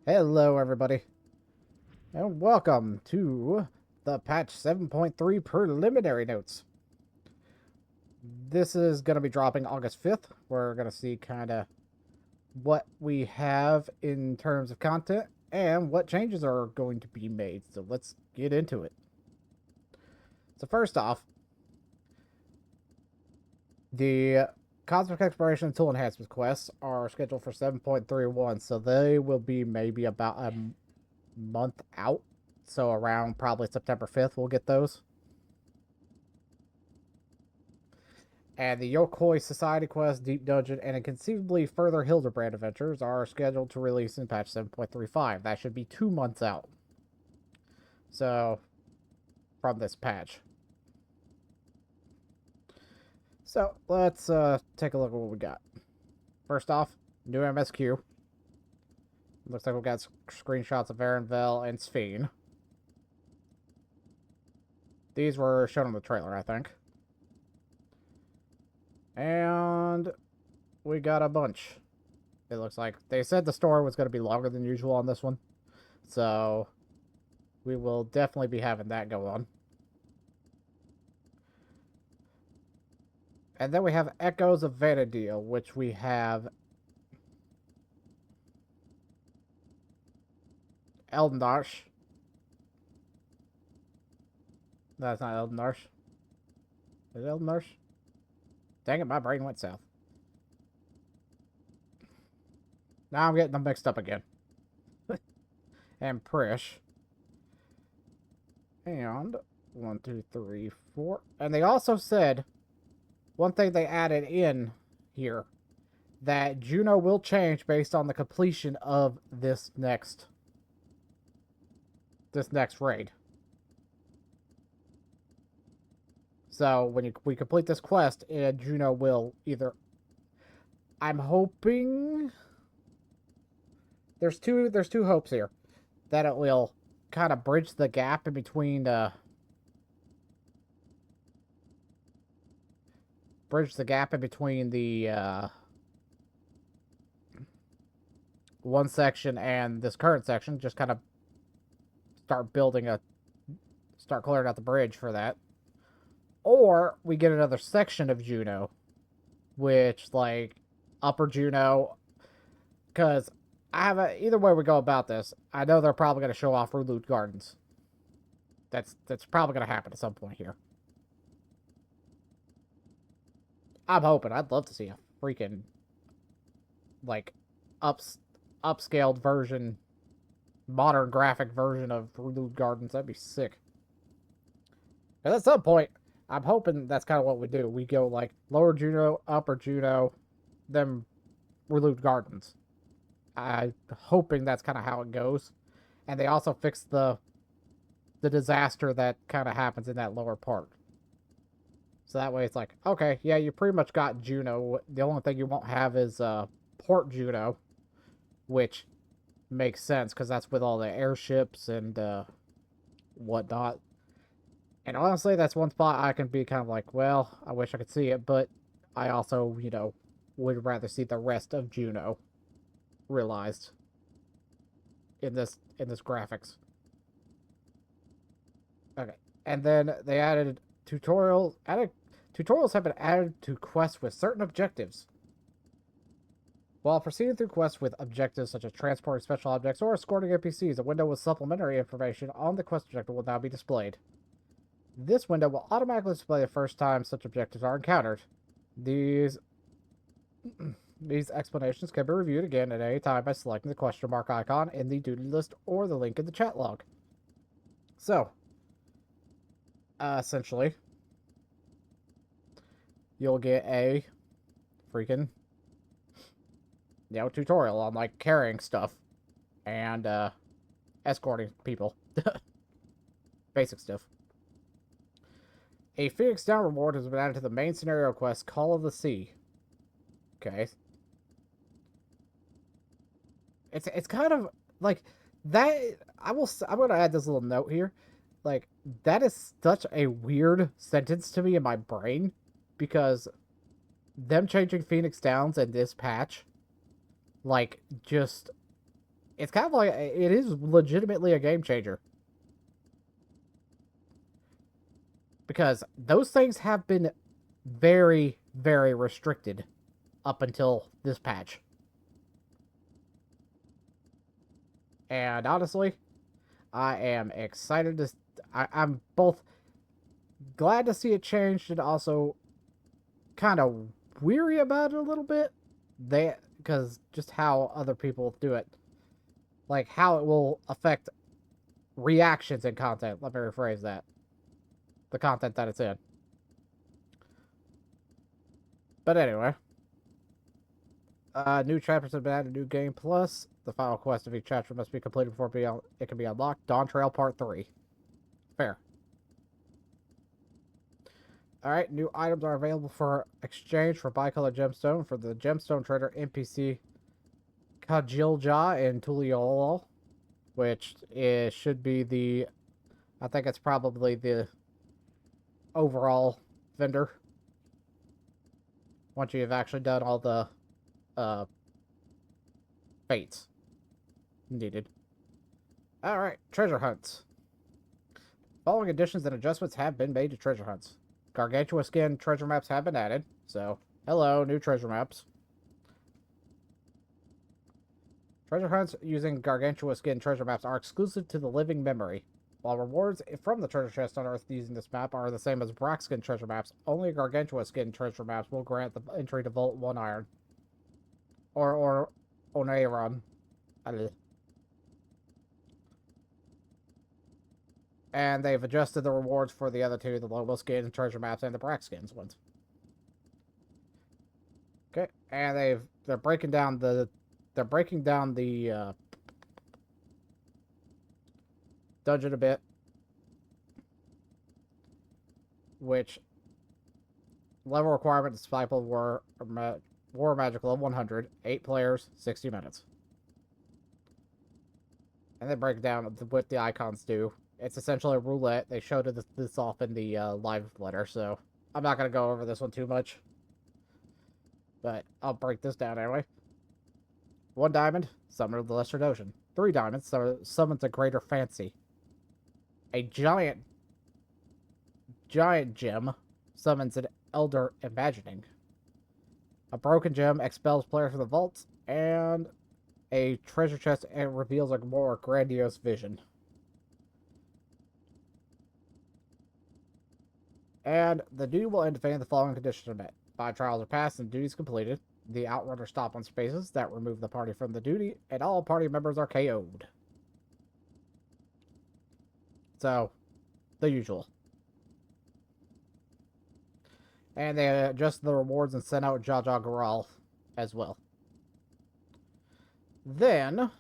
Hello, everybody, and welcome to the patch 7.3 preliminary notes. This is going to be dropping August 5th. We're going to see kind of what we have in terms of content and what changes are going to be made. So let's get into it. So, first off, the Cosmic Exploration and Tool Enhancement quests are scheduled for 7.31, so they will be maybe about a month out. So, around probably September 5th, we'll get those. And the Yokoi Society Quest, Deep Dungeon, and conceivably further Hildebrand adventures are scheduled to release in patch 7.35. That should be 2 months out. So, from this patch. So, let's take a look at what we got. First off, new MSQ. Looks like we've got screenshots of Varenvel and Sphene. These were shown in the trailer, I think. And we got a bunch. It looks like they said the story was going to be longer than usual on this one. So we will definitely be having that go on. And then we have Echoes of Vanadil, which we have Eldenarsh. That's not Eldenarsh. Is it Eldenarsh? Dang it, my brain went south. Now I'm getting them mixed up again. And Prish. And 1, 2, 3, 4. And they also said one thing they added in here, that Juno will change based on the completion of this next raid. So when we complete this quest, Juno will either. I'm hoping there's two hopes here, that it will kind of bridge the gap in between the one section and this current section. Just kind of start clearing out the bridge for that. Or we get another section of Juno, which, like, Upper Juno, because either way we go about this, I know they're probably going to show off Reloot Gardens. That's probably going to happen at some point here. I'm hoping. I'd love to see a freaking, like, upscaled version, modern graphic version of Reloot Gardens. That'd be sick. And at some point, I'm hoping that's kind of what we do. We go like Lower Juno, Upper Juno, then Reloot Gardens. I'm hoping that's kind of how it goes. And they also fix the disaster that kind of happens in that lower part. So that way it's like, okay, yeah, you pretty much got Juno. The only thing you won't have is Port Juno, which makes sense because that's with all the airships and whatnot. And honestly, that's one spot I can be kind of like, well, I wish I could see it, but I also, would rather see the rest of Juno realized in this graphics. Okay. And then they added tutorials. Tutorials have been added to quests with certain objectives. While proceeding through quests with objectives such as transporting special objects or escorting NPCs, a window with supplementary information on the quest objective will now be displayed. This window will automatically display the first time such objectives are encountered. These explanations can be reviewed again at any time by selecting the question mark icon in the duty list or the link in the chat log. So, essentially, you'll get a freaking tutorial on like carrying stuff and escorting people. Basic stuff. A Phoenix Down reward has been added to the main scenario quest, Call of the Sea. Okay. It's kind of like that. I'm gonna add this little note here. Like, that is such a weird sentence to me in my brain, because them changing Phoenix Downs in this patch, like, just it's kind of like, it is legitimately a game changer. Because those things have been very, very restricted up until this patch. And honestly, I am excited to. I'm both glad to see it changed and also kind of weary about it a little bit. Because just how other people do it, like how it will affect reactions in content. Let me rephrase that: the content that it's in. But anyway, new chapters have been added. New game plus the final quest of each chapter must be completed before it can be unlocked. Dawn Trail Part 3. Fair. Alright, new items are available for exchange for bicolor gemstone for the gemstone trader NPC Kajilja in Tuliol, which should be the. I think it's probably the overall vendor. Once you've actually done all the uh, fates needed. Alright, treasure hunts. Following additions and adjustments have been made to treasure hunts. Gargantua skin treasure maps have been added. So, hello, new treasure maps. Treasure hunts using Gargantua skin treasure maps are exclusive to the living memory. While rewards from the treasure chest unearthed using this map are the same as Braxkin treasure maps, only Gargantua skin treasure maps will grant the entry to Vault 1 Iron. Or Oneiron. And they've adjusted the rewards for the other two, the Lobo skin treasure maps and the Braxkins ones. Okay, and they're breaking down the dungeon a bit, which level requirement disciple war magic level 100, 8 players, 60 minutes. And they break down what the icons do. It's essentially a roulette. They showed this off in the live letter, so I'm not going to go over this one too much. But I'll break this down anyway. 1 diamond, Summoner of the Lesser Ocean. 3 diamonds, summons a Greater Fancy. A giant gem summons an Elder Imagining. A broken gem expels players from the vault, and a treasure chest reveals a more grandiose vision. And the duty will end if the following conditions are met. 5 trials are passed and duties completed. The outrunners stop on spaces that remove the party from the duty, and all party members are KO'd. So, the usual. And they adjusted the rewards and sent out Jaja Garal as well. Then,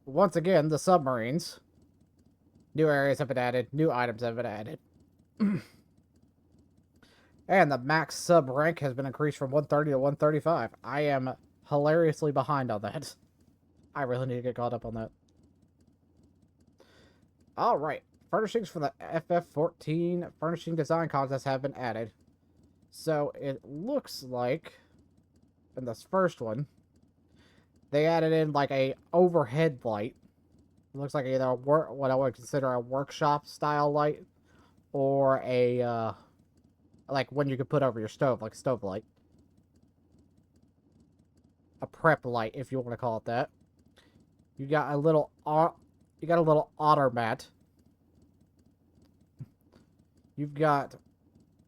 once again, the submarines. New areas have been added. New items have been added. And the max sub rank has been increased from 130 to 135. I am hilariously behind on that. I really need to get caught up on that. Alright. Furnishings for the FF14 furnishing design contest have been added. So it looks like in this first one, they added in like a overhead light. It looks like either what I would consider a workshop style light or a like one you could put over your stove, like a stove light. A prep light, if you want to call it that. You got a little otter mat. You've got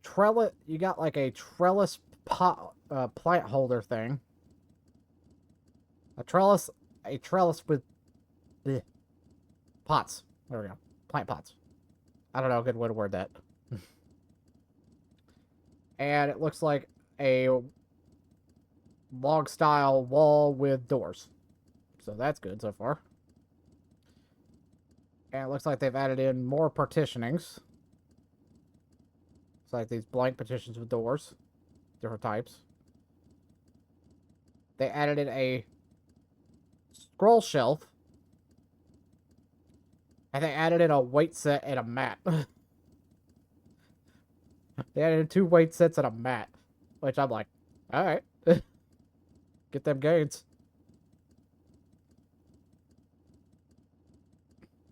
trellis. You got like a trellis pot, plant holder thing. A trellis with pots. There we go. Plant pots. I don't know a good way to word that. And it looks like a log style wall with doors. So that's good so far. And it looks like they've added in more partitionings. It's like these blank partitions with doors. Different types. They added in a scroll shelf. And they added in a weight set and a mat. They added in 2 weight sets and a mat. Which I'm like, alright. Get them gains.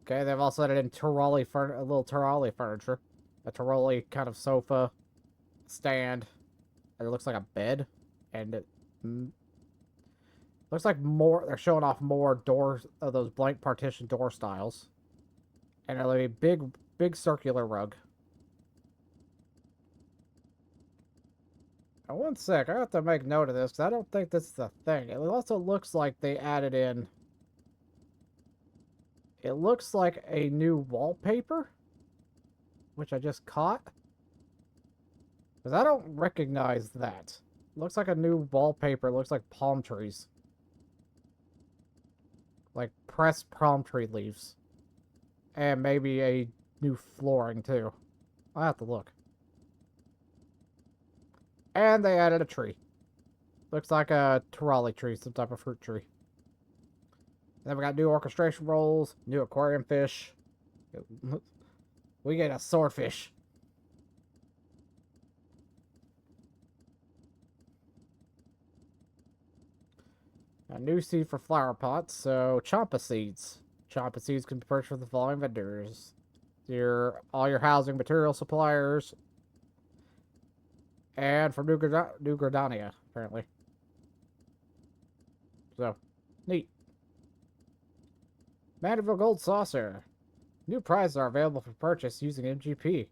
Okay, they've also added in a little trolley furniture. A trolley kind of sofa, stand, and it looks like a bed. And it looks like more, they're showing off more doors of those blank partition door styles. And a big circular rug. Now, one sec, I have to make note of this because I don't think this is a thing. It also looks like they added in. It looks like a new wallpaper, which I just caught. Because I don't recognize that. Looks like a new wallpaper. Looks like palm trees. Like pressed palm tree leaves. And maybe a new flooring, too. I'll have to look. And they added a tree. Looks like a trolley tree, some type of fruit tree. Then we got new orchestration rolls, new aquarium fish. We get a swordfish. A new seed for flower pots, so champa seeds. Champa seeds can be purchased from the following vendors. All your housing material suppliers. And from New Gradania, apparently. So, neat. Mandeville Gold Saucer. New prizes are available for purchase using MGP.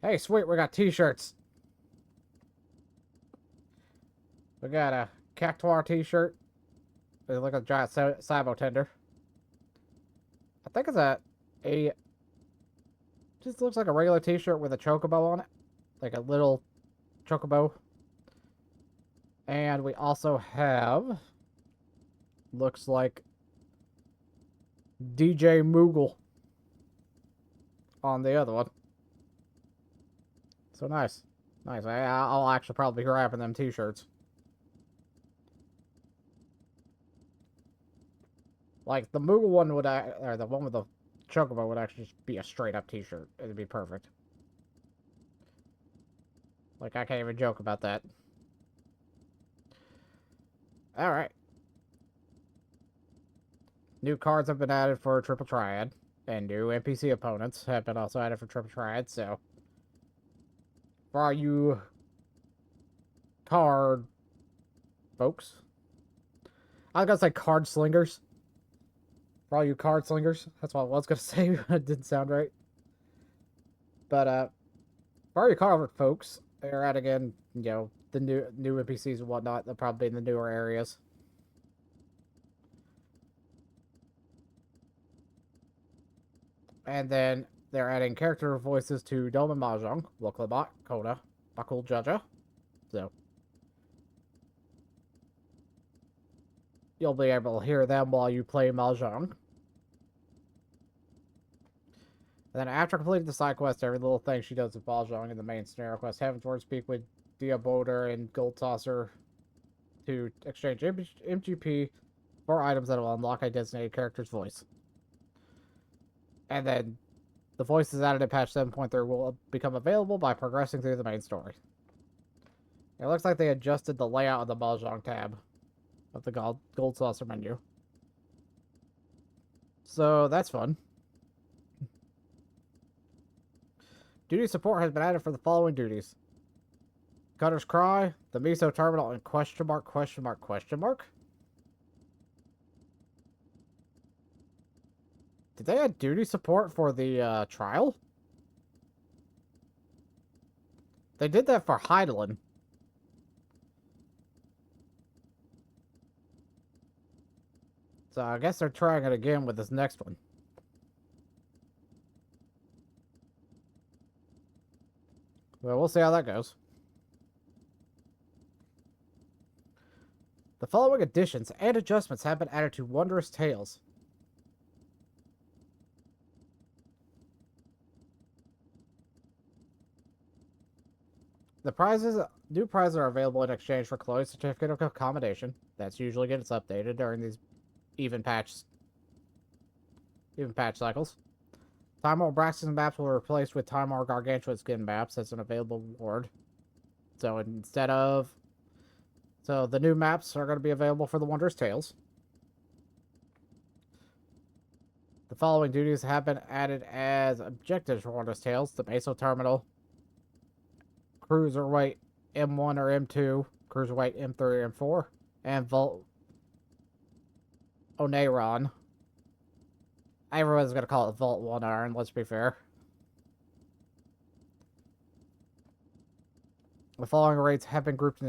Hey, sweet, we got t-shirts. We got a Cactuar t-shirt. They look like a giant Cybo tender. I think it's just looks like a regular t-shirt with a chocobo on it. Like a little chocobo. And we also have, looks like DJ Moogle on the other one. So nice. Nice. I'll actually probably be grabbing them t-shirts. Like, the Moogle one would, or the one with the chocobo would actually just be a straight up t-shirt. It'd be perfect. Like, I can't even joke about that. Alright. New cards have been added for Triple Triad. And new NPC opponents have been also added for Triple Triad, so. For all you card folks. I was gonna say card slingers. For all you card slingers. That's what I was gonna say, but it didn't sound right. But, for all you card folks, they're adding in, the new NPCs and whatnot. They'll probably be in the newer areas. And then they're adding character voices to Dome and Mahjong, Woklabat, Kona, Bakul Jaja. So you'll be able to hear them while you play Mahjong. And then after completing the side quest, every little thing she does with Mahjong in the main scenario quest, Heaven's Word speak with Diaboder and Gold Tosser to exchange MGP for items that will unlock a designated character's voice. And then the voices added in patch 7.3 will become available by progressing through the main story. It looks like they adjusted the layout of the Mahjong tab of the Gold Saucer menu. So that's fun. Duty support has been added for the following duties. Cutter's Cry, the Miso Terminal, and question mark. Did they add duty support for the trial? They did that for Heidelin. So I guess they're trying it again with this next one. Well, we'll see how that goes. The following additions and adjustments have been added to Wondrous Tales. The new prizes are available in exchange for Chloe's certificate of accommodation. That's usually gets updated during these even patch cycles. Time War Braxton maps will be replaced with Time War Gargantuan skin maps as an available reward. So the new maps are going to be available for the Wondrous Tales. The following duties have been added as objectives for Wondrous Tales: the Meso Terminal, Cruiserweight M1 or M2, Cruiserweight M3 or M4, and Volt Oneiron. Everyone's going to call it Vault 1 Iron, let's be fair. The following raids have been grouped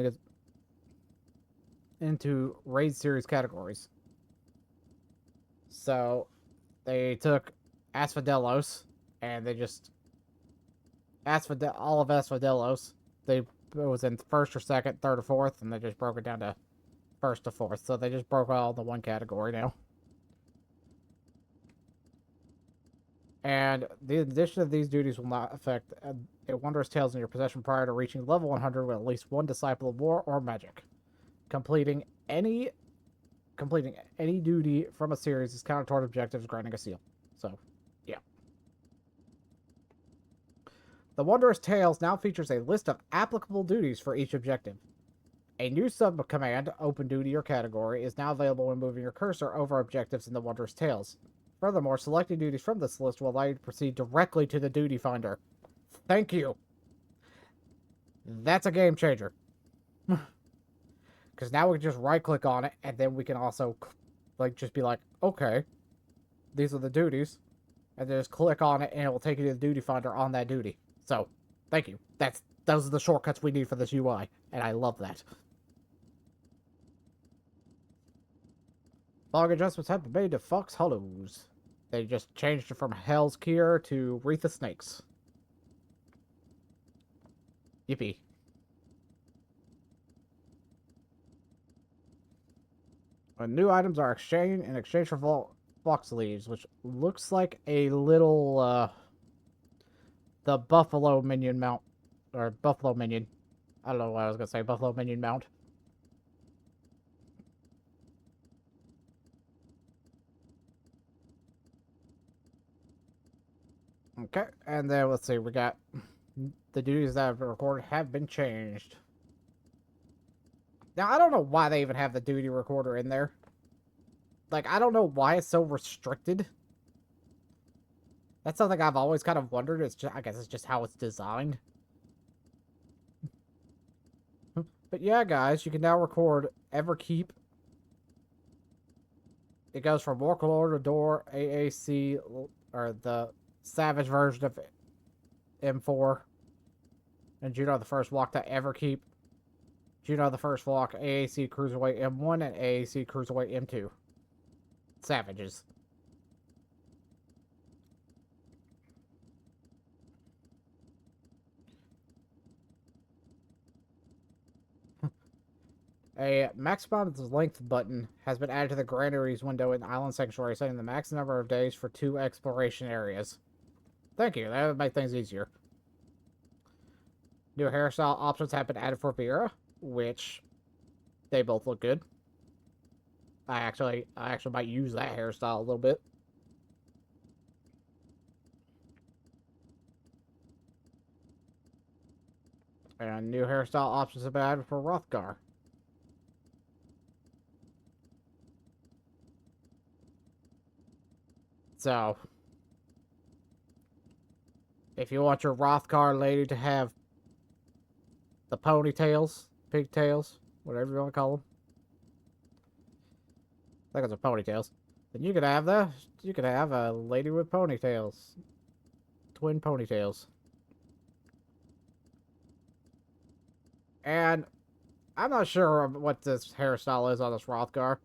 into raid series categories. So, they took Asphodelos, and they just... all of Asphodelos, it was in first or second, third or fourth, and they just broke it down to first to fourth. So they just broke it all into one category now. And the addition of these duties will not affect a Wondrous Tales in your possession prior to reaching level 100 with at least one Disciple of War or Magic. Completing any duty from a series is counted toward objectives, granting a seal. So, yeah. The Wondrous Tales now features a list of applicable duties for each objective. A new sub-command, open duty or category, is now available when moving your cursor over objectives in the Wondrous Tales. Furthermore, selecting duties from this list will allow you to proceed directly to the duty finder. Thank you. That's a game changer. Because now we can just right-click on it, and then we can also, just be like, okay, these are the duties, and then just click on it, and it will take you to the duty finder on that duty. So, thank you. Those are the shortcuts we need for this UI, and I love that. Following adjustments have been made to Fox Hollows. They just changed it from Hell's Cure to Wreath of Snakes. Yippee. New items are exchanged in exchange for Fox Leaves, which looks like a little, the Buffalo Minion mount. Or Buffalo Minion. I don't know what I was going to say. Buffalo Minion mount. Okay, and then let's see, we got the duties that I've recorded have been changed. Now, I don't know why they even have the duty recorder in there. Like, I don't know why it's so restricted. That's something I've always kind of wondered. I guess it's just how it's designed. But yeah, guys, you can now record Everkeep. It goes from Warlord to Door, AAC, or the Savage version of M4. And Juno the First Walk to Everkeep. Juno the First Walk, AAC Cruiserweight M1, and AAC Cruiserweight M2. Savages. A maximum length button has been added to the granaries window in Island Sanctuary, setting the max number of days for 2 exploration areas. Thank you, that would make things easier. New hairstyle options have been added for Vera, which they both look good. I actually might use that hairstyle a little bit. And new hairstyle options have been added for Rothgar. So, if you want your Rothgar lady to have the ponytails, pigtails, whatever you want to call them, I think it's ponytails, then you could have a lady with ponytails, twin ponytails. And I'm not sure what this hairstyle is on this Rothgar,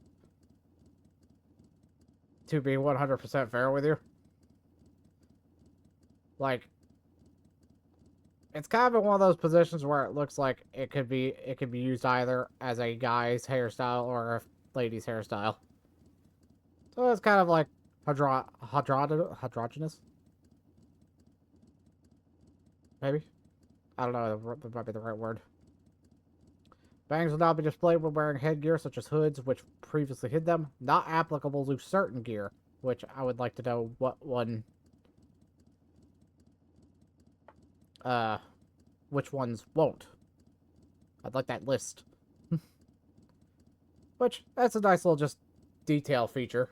to be 100% fair with you. Like, it's kind of in one of those positions where it looks like it could be used either as a guy's hairstyle or a lady's hairstyle. So it's kind of like androgynous. Maybe? I don't know, that might be the right word. Bangs will now be displayed when wearing headgear such as hoods, which previously hid them. Not applicable to certain gear, which I would like to know what one... which ones won't. I'd like that list. Which, that's a nice little just detail feature.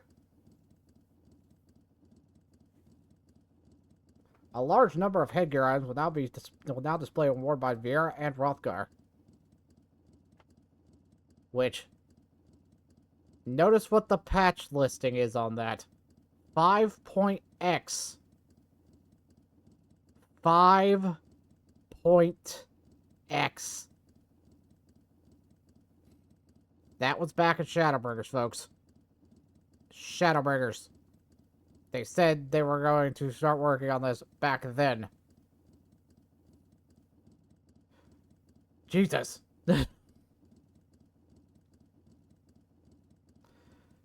A large number of headgear items will now display worn by Viera and Rothgar. Which, notice what the patch listing is on that. 5.x. 5.x. That was back at Shadowbringers, folks. Shadowbringers. They said they were going to start working on this back then. Jesus.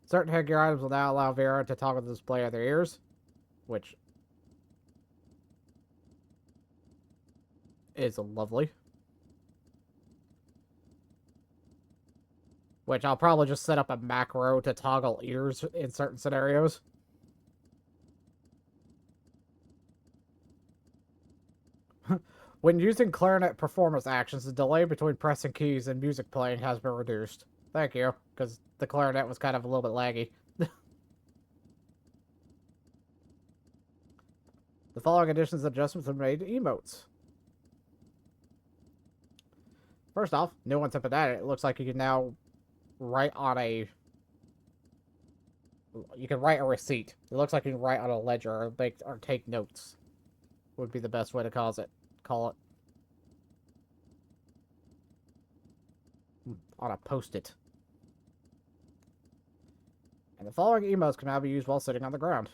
Certain headgear items will now allow Vera to toggle the display of their ears, which is lovely. Which I'll probably just set up a macro to toggle ears in certain scenarios. When using clarinet performance actions, the delay between pressing keys and music playing has been reduced. Thank you, because the clarinet was kind of a little bit laggy. The following additions and adjustments have made to emotes. First off, new ones have been added. It looks like you can now write on a... You can write a receipt. It looks like you can write on a ledger or take notes. Would be the best way to call it. On a post-it. And the following emotes can now be used while sitting on the ground.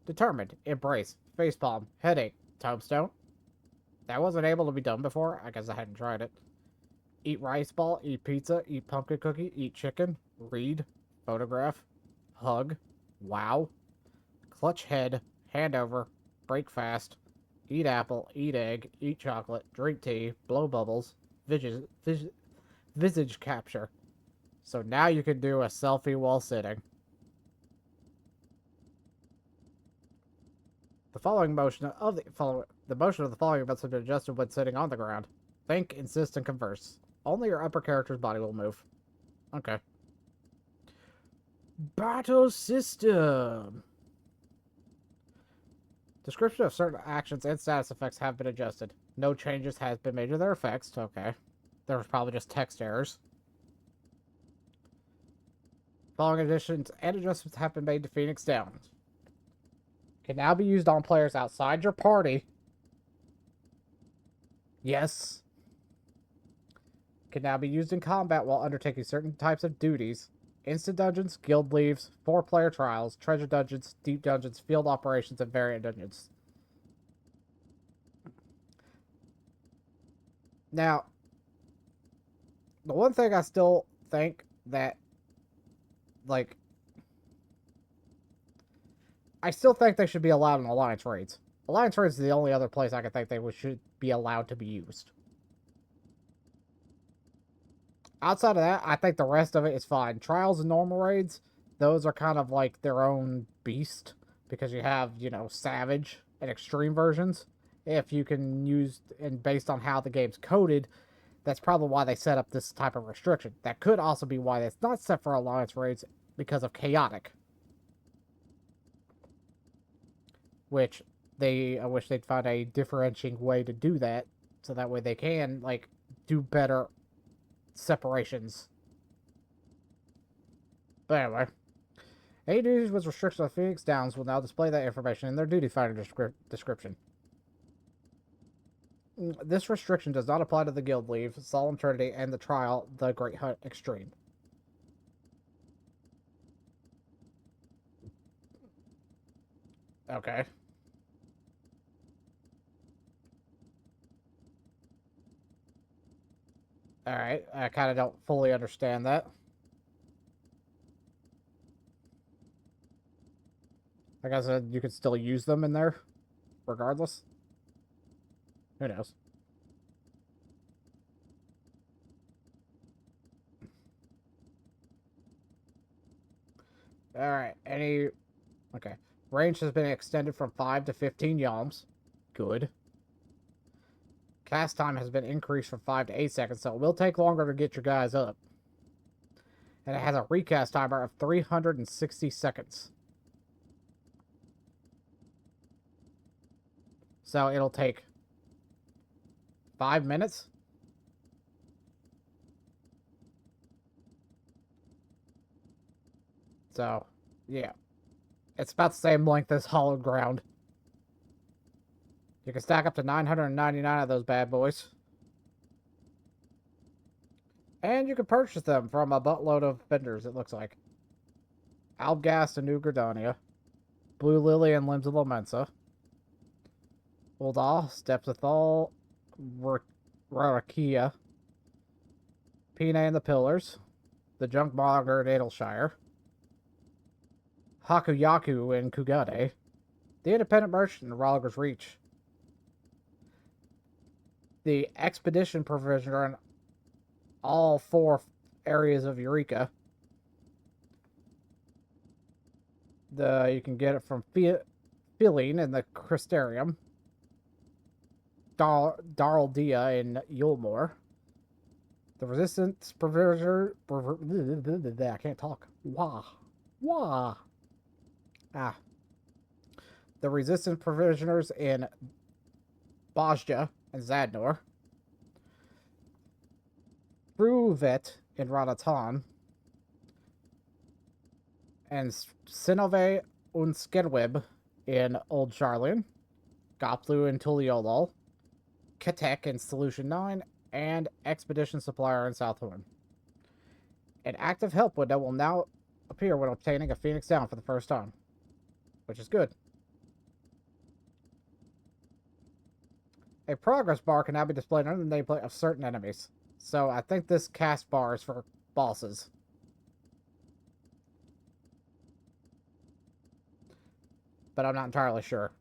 Determined, embrace, facepalm, headache, tombstone. That wasn't able to be done before. I guess I hadn't tried it. Eat rice ball, eat pizza, eat pumpkin cookie, eat chicken, read, photograph, hug, wow, clutch head, hand over, break fast, eat apple, eat egg, eat chocolate, drink tea, blow bubbles, visage capture. So now you can do a selfie while sitting. The motion of the following events have been adjusted when sitting on the ground. Think, insist, and converse. Only your upper character's body will move. Okay. Battle system. Description of certain actions and status effects have been adjusted. No changes has been made to their effects. Okay. There was probably just text errors. Following additions and adjustments have been made to Phoenix Down. Can now be used on players outside your party. Yes. Can now be used in combat while undertaking certain types of duties. Instant dungeons, guild leaves, 4-player trials, treasure dungeons, deep dungeons, field operations, and variant dungeons. Now, the one thing I still think that, like, I still think they should be allowed in Alliance raids. Alliance raids is the only other place I can think they should be allowed to be used. Outside of that, I think the rest of it is fine. Trials and normal raids, those are kind of like their own beast. Because you have, Savage and Extreme versions. If you can use, and based on how the game's coded, that's probably why they set up this type of restriction. That could also be why it's not set for Alliance raids, because of Chaotic. Which, I wish they'd find a differentiating way to do that. So that way they can, do better separations. But anyway, any duties with restrictions on Phoenix Downs will now display that information in their duty finder description. This restriction does not apply to the Guild Leave, Solemn Trinity, and the Trial, the Great Hunt Extreme. Okay. Alright, I kind of don't fully understand that. I guess you could still use them in there, regardless. Who knows? Alright, Okay. Range has been extended from 5 to 15 yalms. Good. Cast time has been increased from 5 to 8 seconds, so it will take longer to get your guys up. And it has a recast timer of 360 seconds. So it'll take 5 minutes. So, yeah. It's about the same length as Hollow Ground. You can stack up to 999 of those bad boys. And you can purchase them from a buttload of vendors, it looks like. Albgast and New Gridania. Blue Lily and Limbs of Lamensa. Uldahl, Steps of Thal, Rarakia. Pina and the Pillars. The Junk Monger in Adelshire. Hakuyaku in Kugade. The Independent Merchant in Ralager's Reach. The Expedition Provisioner in all 4 areas of Eureka. You can get it from Feeling in the Crystarium. Darldia in Yulmore. The Resistance Provisioner. I can't talk. Wah. Ah. The Resistance Provisioners in Bajja and Zadnor. Bruvet in Radatan. And Sinove und Skedweb in Old Charlian. Goplu in Tuliolol. Ketek in Solution 9. And Expedition Supplier in Southhorn. An active help window will now appear when obtaining a Phoenix Down for the first time, which is good. A progress bar can now be displayed under the nameplate of certain enemies. So I think this cast bar is for bosses. But I'm not entirely sure.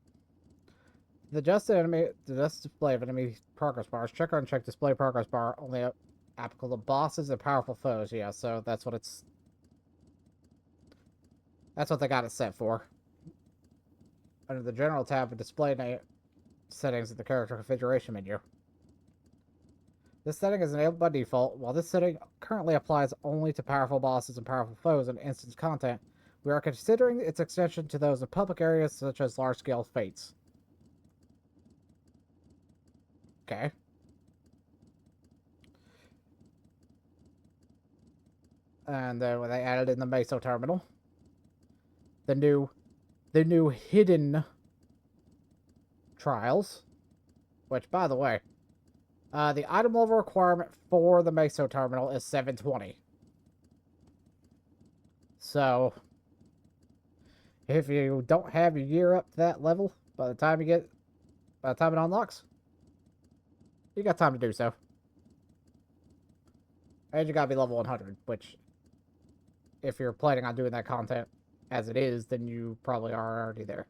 The just display of enemy progress bars. Check or uncheck display progress bar only applicable to bosses and powerful foes. Yeah, so that's what it's. That's what they got it set for. Under the general tab of display settings in the character configuration menu. This setting is enabled by default. While this setting currently applies only to powerful bosses and powerful foes and instance content, we are considering its extension to those in public areas such as large-scale fates. Okay. And then when they added in the Meso terminal, the new hidden trials, which, by the way, the item level requirement for the Meso terminal is 720. So, if you don't have your gear up to that level by the time it unlocks, you got time to do so. And you gotta be level 100, which, if you're planning on doing that content as it is, then you probably are already there.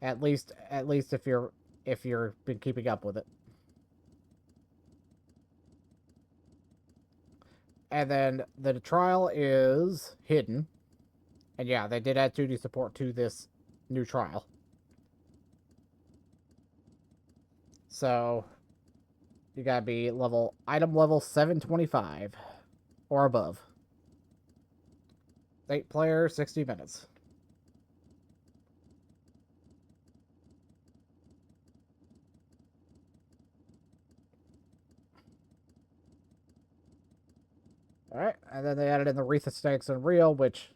At least if you're been keeping up with it. And then the trial is hidden. And yeah, they did add 2D support to this new trial. So you gotta be item level 725 or above. 8 player, 60 minutes. Alright, and then they added in the Wreath of Snakes Unreal, which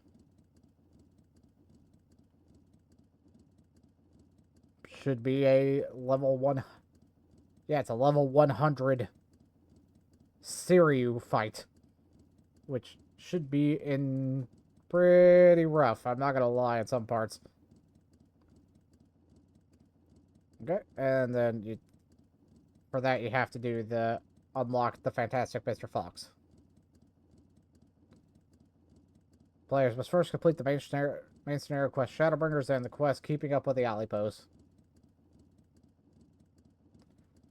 should be a level 1. Yeah, it's a level 100 Siryu fight, which should be in pretty rough. I'm not gonna lie in some parts. Okay, and then for that you have to do the unlock the Fantastic Mr. Fox. Players must first complete the main scenario quest Shadowbringers and the quest Keeping Up with the Alleypos.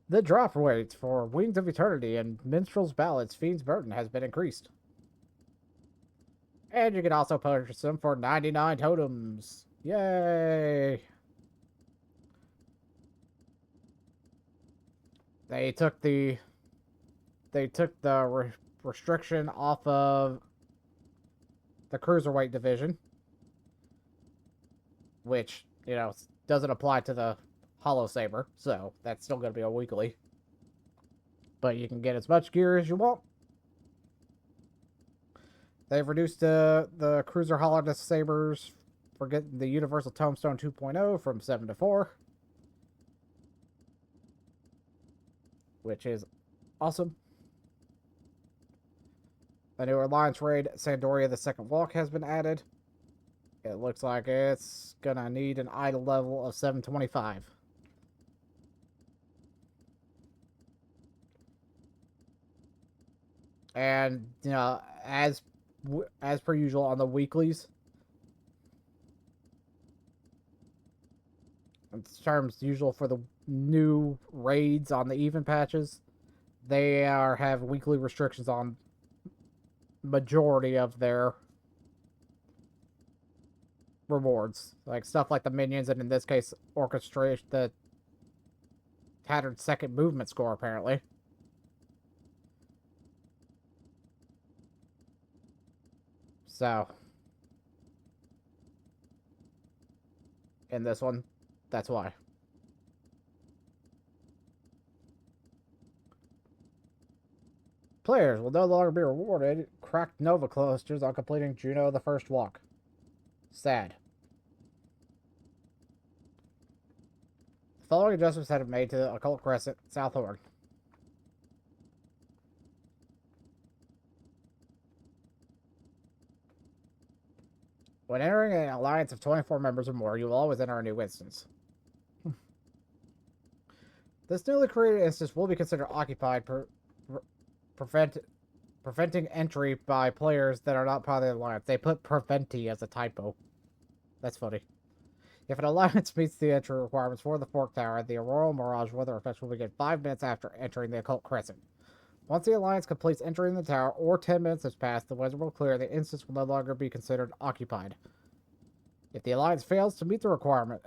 The drop rate for Wings of Eternity and Minstrel's Ballads Fiend's Burden has been increased. And you can also purchase them for 99 totems. Yay! They took the restriction off of the Cruiserweight division, which, you know, doesn't apply to the Hollow Saber, so that's still going to be a weekly. But you can get as much gear as you want. They've reduced the Cruiser Hollow Sabers for getting the Universal Tombstone 2.0 from 7 to 4. Which is awesome. A new Alliance raid, Sandoria the Second Walk, has been added. It looks like it's gonna need an idle level of 725. And, you know, as per usual on the weeklies, in terms usual for the new raids on the even patches, they have weekly restrictions on majority of their rewards, like stuff like the minions, and in this case, orchestration, the tattered second movement score, apparently. So, in this one, that's why. Players will no longer be rewarded cracked Nova clusters on completing Juno the First Walk. Sad. The following adjustments have been made to Occult Crescent, South Horde. When entering an alliance of 24 members or more, you will always enter a new instance. This newly created instance will be considered occupied, preventing entry by players that are not part of the alliance. They put preventi as a typo. That's funny. If an alliance meets the entry requirements for the Fork Tower, the Auroral Mirage weather effects will begin 5 minutes after entering the Occult Crescent. Once the alliance completes entering the tower, or 10 minutes has passed, the weather will clear. The instance will no longer be considered occupied. If the alliance fails to meet the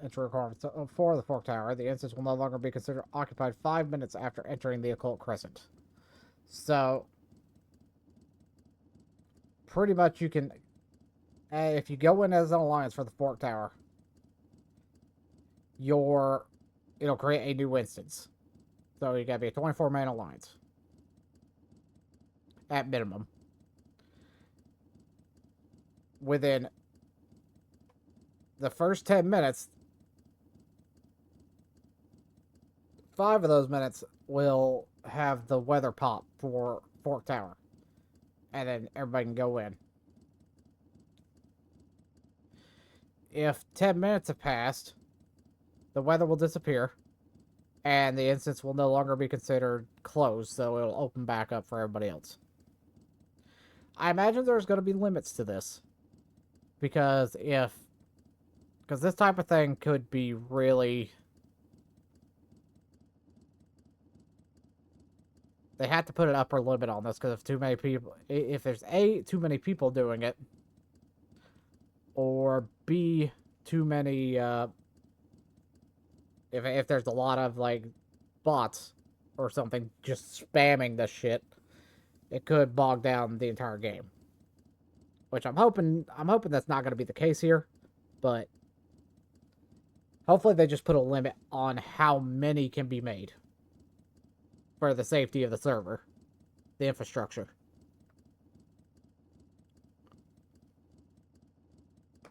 entry requirements for the Fork Tower, the instance will no longer be considered occupied 5 minutes after entering the Occult Crescent. So, pretty much you can, if you go in as an alliance for the Fork Tower, it'll create a new instance. So you gotta be a 24-man alliance. At minimum. Within the first 10 minutes, 5 of those minutes will have the weather pop for Fork Tower. And then everybody can go in. If 10 minutes have passed, the weather will disappear, and the instance will no longer be considered closed, so it'll open back up for everybody else. I imagine there's going to be limits to this, because this type of thing could be really... They have to put an upper limit on this, because if there's A, too many people doing it, or B, too many, if there's a lot of, like, bots or something just spamming this shit, it could bog down the entire game. Which I'm hoping that's not going to be the case here, but hopefully they just put a limit on how many can be made for the safety of the server, the infrastructure.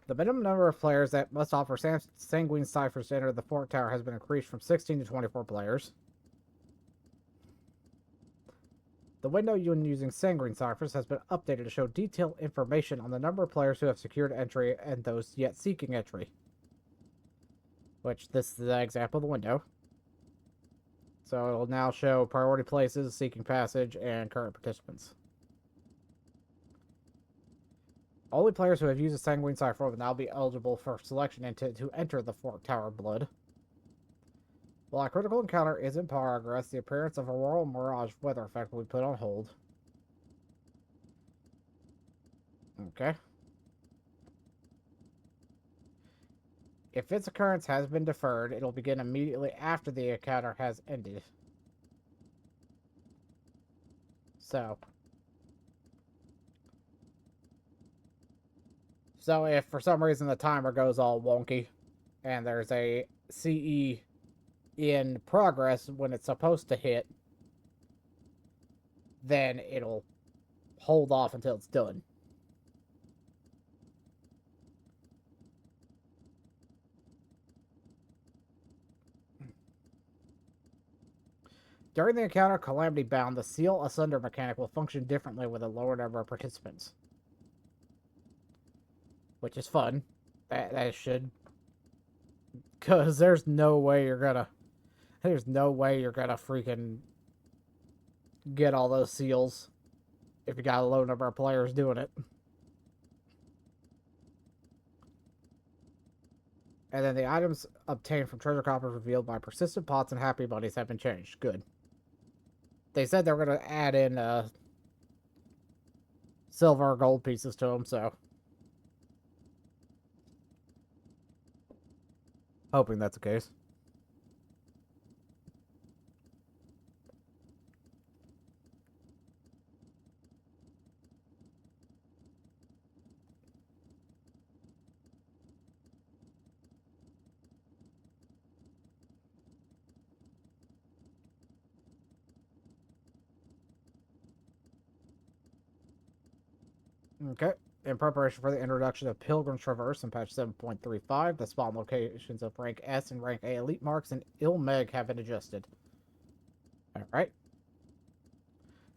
The minimum number of players that must offer sanguine ciphers to enter the Fork Tower has been increased from 16 to 24 players. The window using sanguine ciphers has been updated to show detailed information on the number of players who have secured entry and those yet seeking entry. Which, this is the example of the window. So it'll now show priority places, seeking passage, and current participants. Only players who have used a sanguine cipher will now be eligible for selection to enter the Fork Tower Blood. While a critical encounter is in progress, the appearance of Auroral Mirage weather effect will be put on hold. Okay. If its occurrence has been deferred, it'll begin immediately after the encounter has ended. So if for some reason the timer goes all wonky, and there's a CE in progress when it's supposed to hit, then it'll hold off until it's done. During the encounter, Calamity Bound, the Seal Asunder mechanic will function differently with a lower number of participants. Which is fun. That should. Because there's no way you're gonna. There's no way you're gonna freaking get all those seals if you got a low number of players doing it. And then the items obtained from treasure coppers revealed by persistent pots and happy bunnies have been changed. Good. They said they were going to add in silver or gold pieces to them, so hoping that's the case. Okay. In preparation for the introduction of Pilgrim's Traverse in patch 7.35, the spawn locations of rank S and rank A elite marks in Ilmeg have been adjusted. Alright.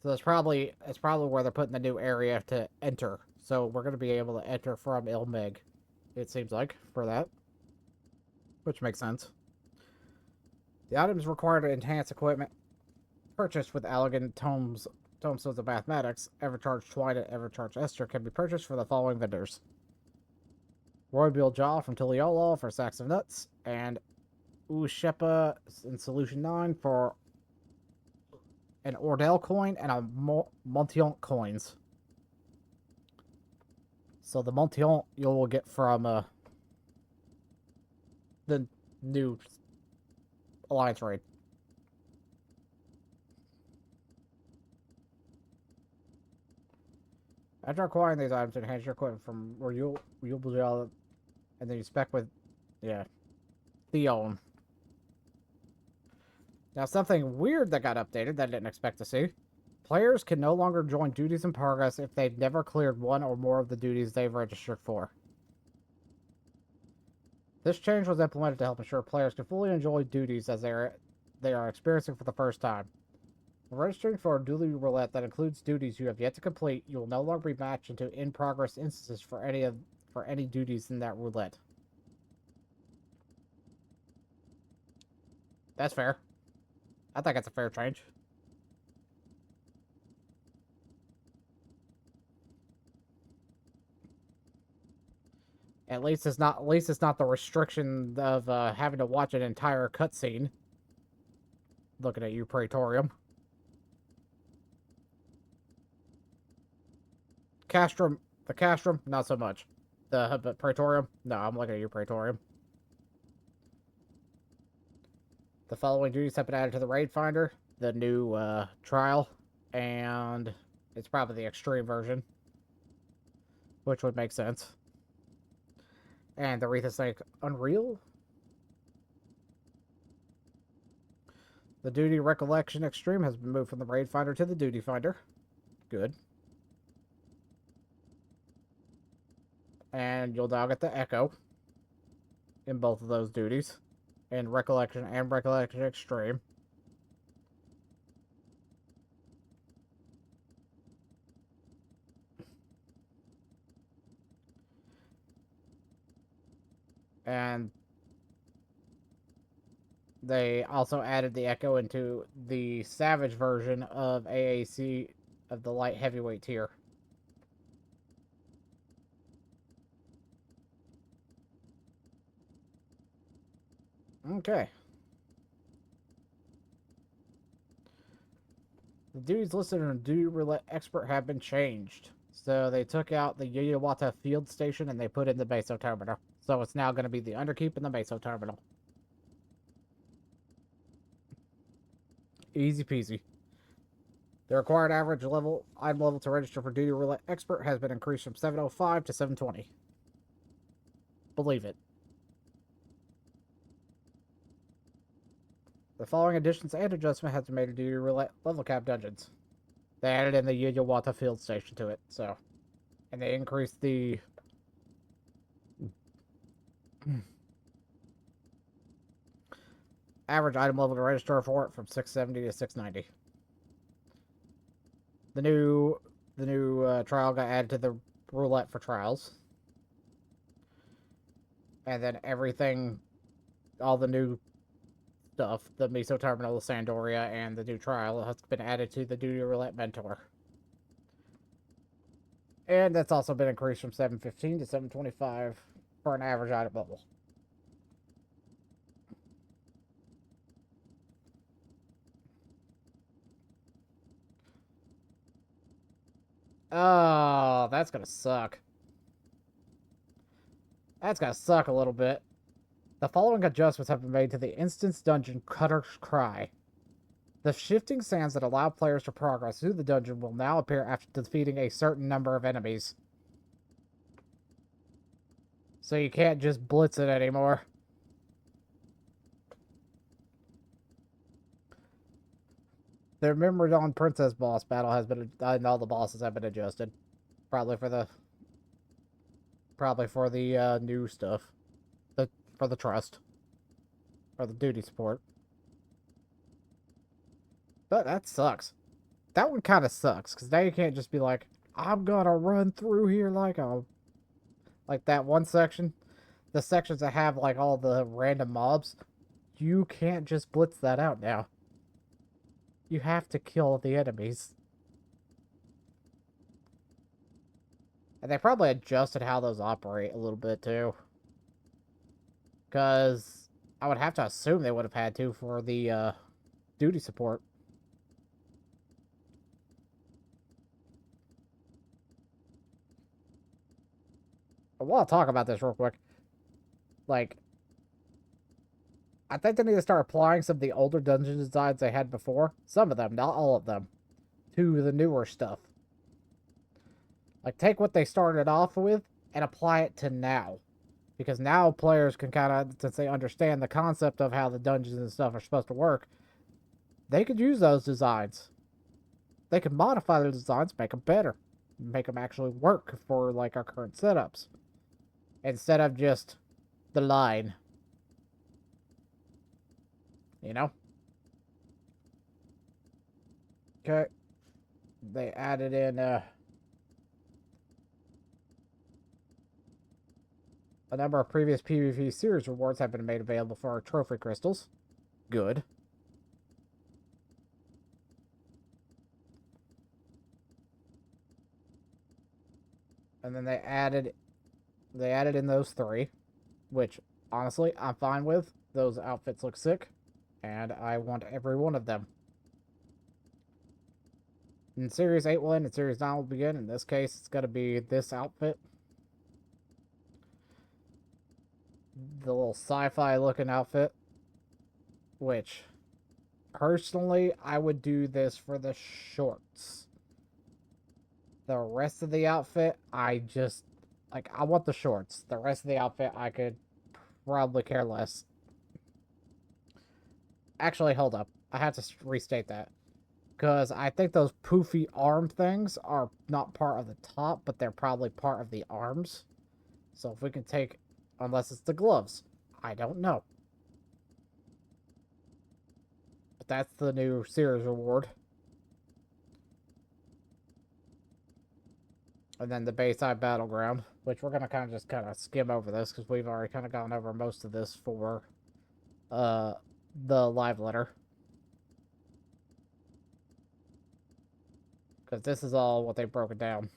So that's probably where they're putting the new area to enter. So we're going to be able to enter from Ilmeg, it seems like, for that. Which makes sense. The items required to enhance equipment purchased with Allegan Tomestones of Mathematics, Evercharge Twine and Evercharge Esther can be purchased from the following vendors. Roybill Jaw from Tiliolo for sacks of nuts, and Ushepa in Solution 9 for an Ordell coin and a Montillon coins. So the Montillon you'll get from the new Alliance raid. After acquiring these items, enhance your equipment from Roybill, and then you spec with, Theon. Now, something weird that got updated that I didn't expect to see. Players can no longer join duties in progress if they've never cleared one or more of the duties they've registered for. This change was implemented to help ensure players can fully enjoy duties as they are experiencing for the first time. When registering for a duty roulette that includes duties you have yet to complete, you will no longer be matched into in-progress instances for any duties in that roulette. That's fair. I think that's a fair change. At least it's not the restriction of having to watch an entire cutscene. Looking at you, Praetorium. Castrum, the Castrum, not so much. But Praetorium, no, I'm looking at you, Praetorium. The following duties have been added to the Raid Finder: the new trial, and it's probably the extreme version, which would make sense. And the Wreath of Snake Unreal. The Duty Recollection Extreme has been moved from the Raid Finder to the Duty Finder. Good. And you'll now get the Echo in both of those duties. In Recollection and Recollection Extreme. And they also added the Echo into the Savage version of AAC of the light heavyweight tier. Okay. The duties listed in Duty Roulette Expert have been changed. So they took out the Yuyawata Field Station and they put in the Meso Terminal. So it's now going to be the Underkeep and the Meso Terminal. Easy peasy. The required average item level to register for Duty Roulette Expert has been increased from 705 to 720. Believe it. The following additions and adjustments have been made to do level cap dungeons. They added in the Yuyawata field station to it, so. And they increased the average item level to register for it from 670 to 690. The new trial got added to the roulette for trials. And then everything, all the new stuff, the Miso Terminal, the Sandoria, and the new trial has been added to the Duty Roulette Mentor. And that's also been increased from 715 to 725 for an average item level. Oh, that's gonna suck. That's gonna suck a little bit. The following adjustments have been made to the Instance Dungeon Cutter's Cry. The shifting sands that allow players to progress through the dungeon will now appear after defeating a certain number of enemies. So you can't just blitz it anymore. The Myrmidon Princess boss battle has been, and all the bosses have been adjusted. Probably for the new stuff. For the trust. Or the duty support. But that sucks. That one kind of sucks, because now you can't just be like, I'm gonna run through here like that one section. The sections that have like all the random mobs. You can't just blitz that out now. You have to kill the enemies. And they probably adjusted how those operate a little bit too. Because I would have to assume they would have had to for the duty support. I want to talk about this real quick. Like, I think they need to start applying some of the older dungeon designs they had before. Some of them, not all of them. To the newer stuff. Like, take what they started off with and apply it to now. Because now players can kind of, since they understand the concept of how the dungeons and stuff are supposed to work, they could use those designs. They could modify their designs, make them better. Make them actually work for, like, our current setups. Instead of just the line. You know? Okay. They added in, a number of previous PvP series rewards have been made available for our trophy crystals. Good. And then they added in those 3, which honestly I'm fine with. Those outfits look sick, and I want every one of them. And Series 8 will end and Series 9 will begin. In this case, it's going to be this outfit. The little sci-fi looking outfit. Which, personally, I would do this for the shorts. The rest of the outfit, I just... Like, I want the shorts. The rest of the outfit, I could probably care less. Actually, hold up. I have to restate that. Because I think those poofy arm things are not part of the top, but they're probably part of the arms. So if we can take... Unless it's the gloves. I don't know. But that's the new series reward. And then the Bayside Battleground, which we're going to kind of skim over this because we've already kind of gone over most of this for the live letter. Because this is all what they broke it down.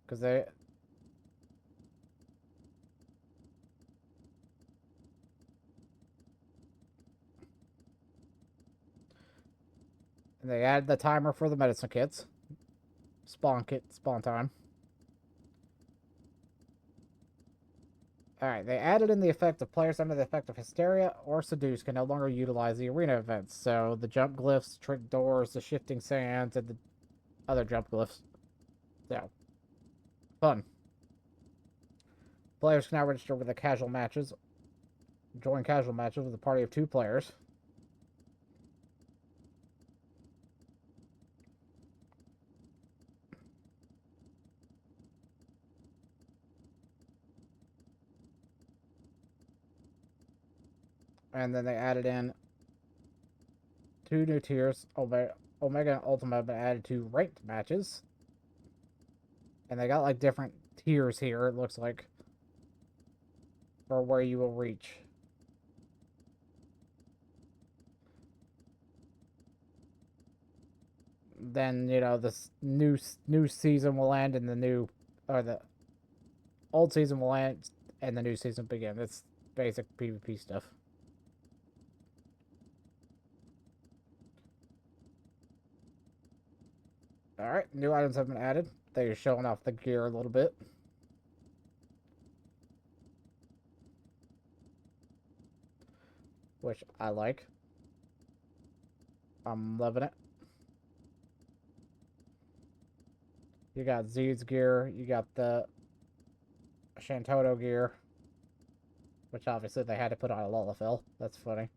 Because they... And they added the timer for the medicine kits. Spawn time. Alright, they added in the effect of players under the effect of hysteria or seduce can no longer utilize the arena events. So the jump glyphs, trick doors, the shifting sands, and the other jump glyphs. So, fun. Players can now register with the casual matches Join casual matches with a party of 2 players. And then they added in 2 new tiers. Omega and Ultimate have been added to ranked matches. And they got like different tiers here, it looks like, for where you will reach. Then, you know, this new season will end and the old season will end and the new season begin. It's basic PvP stuff. Alright, new items have been added. They're showing off the gear a little bit. Which I like. I'm loving it. You got Z's gear, you got the Shantoto gear, which obviously they had to put on a Lullafell. That's funny.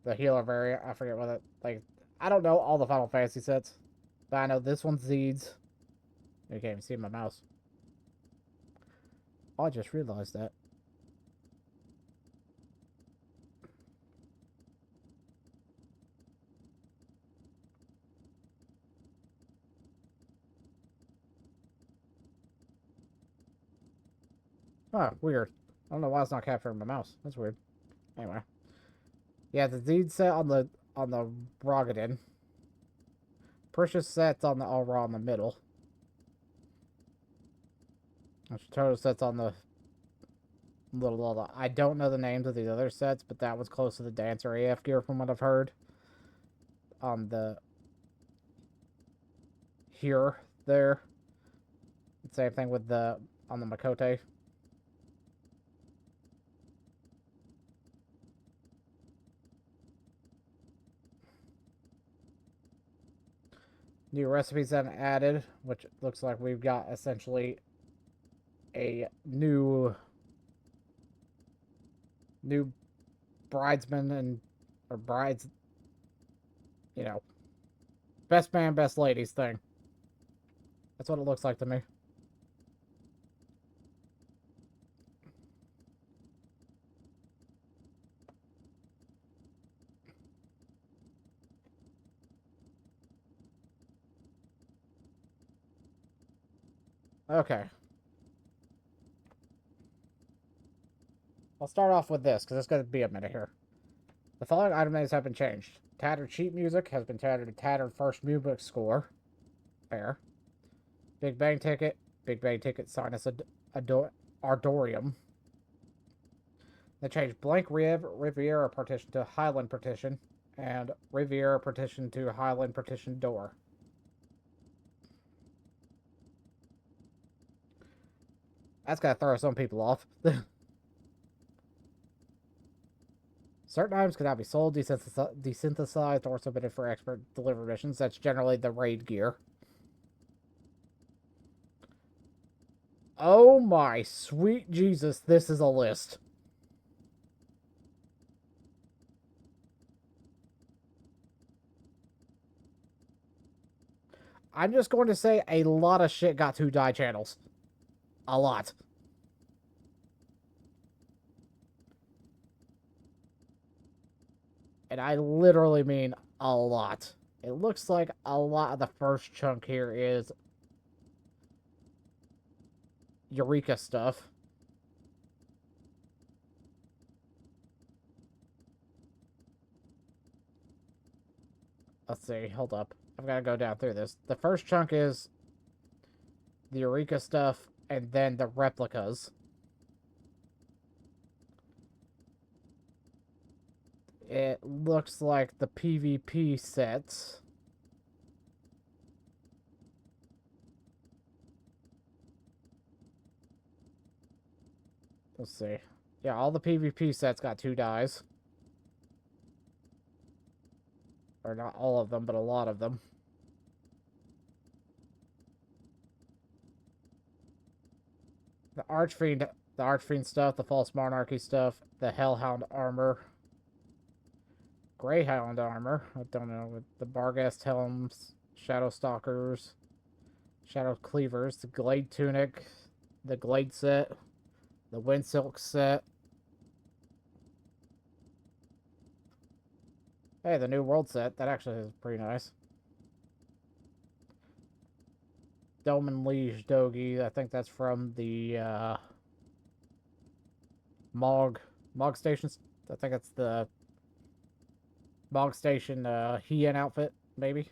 The healer variant, I forget what it, like, I don't know all the Final Fantasy sets, but I know this one's Z's. You can't even see my mouse. Oh, I just realized that. Oh, weird. I don't know why it's not capturing my mouse. That's weird. Anyway. Yeah, the Zed set on the Rogadin. Precious set's on the Aura in the middle. And Total set's on the little Lola. I don't know the names of the other sets, but that was close to the Dancer AF gear from what I've heard. On the here, there. Same thing with the on the Makote. New recipes have added, which looks like we've got essentially a new bridesman and or brides, you know, best man, best ladies thing. That's what it looks like to me. Okay. I'll start off with this, because it's going to be a minute here. The following item names have been changed. Tattered sheet music has been tattered to tattered first music score. Fair. Big Bang Ticket. Big Bang Ticket Sinus Ardorium. They changed Blank Riviera Partition to Highland Partition. And Riviera Partition to Highland Partition Door. That's going to throw some people off. Certain items can now be sold, desynthesized, or submitted for expert delivery missions. That's generally the raid gear. Oh my sweet Jesus, this is a list. I'm just going to say a lot of shit got 2 die channels. A lot. And I literally mean a lot. It looks like a lot of the first chunk here is Eureka stuff. Let's see, hold up. I've got to go down through this. The first chunk is the Eureka stuff, and then the replicas. It looks like the PvP sets. Let's see. Yeah, all the PvP sets got 2 dies. Or not all of them, but a lot of them. The Archfiend stuff, the False Monarchy stuff, the Hellhound armor, Greyhound armor. I don't know, with the Barghast helms, Shadow Stalkers, Shadow Cleavers, the Glade tunic, the Glade set, the Windsilk set. Hey, the New World set. That actually is pretty nice. Doman Liege Dogi. I think that's from the Mog stations. I think it's the Mog Station Hien outfit, maybe.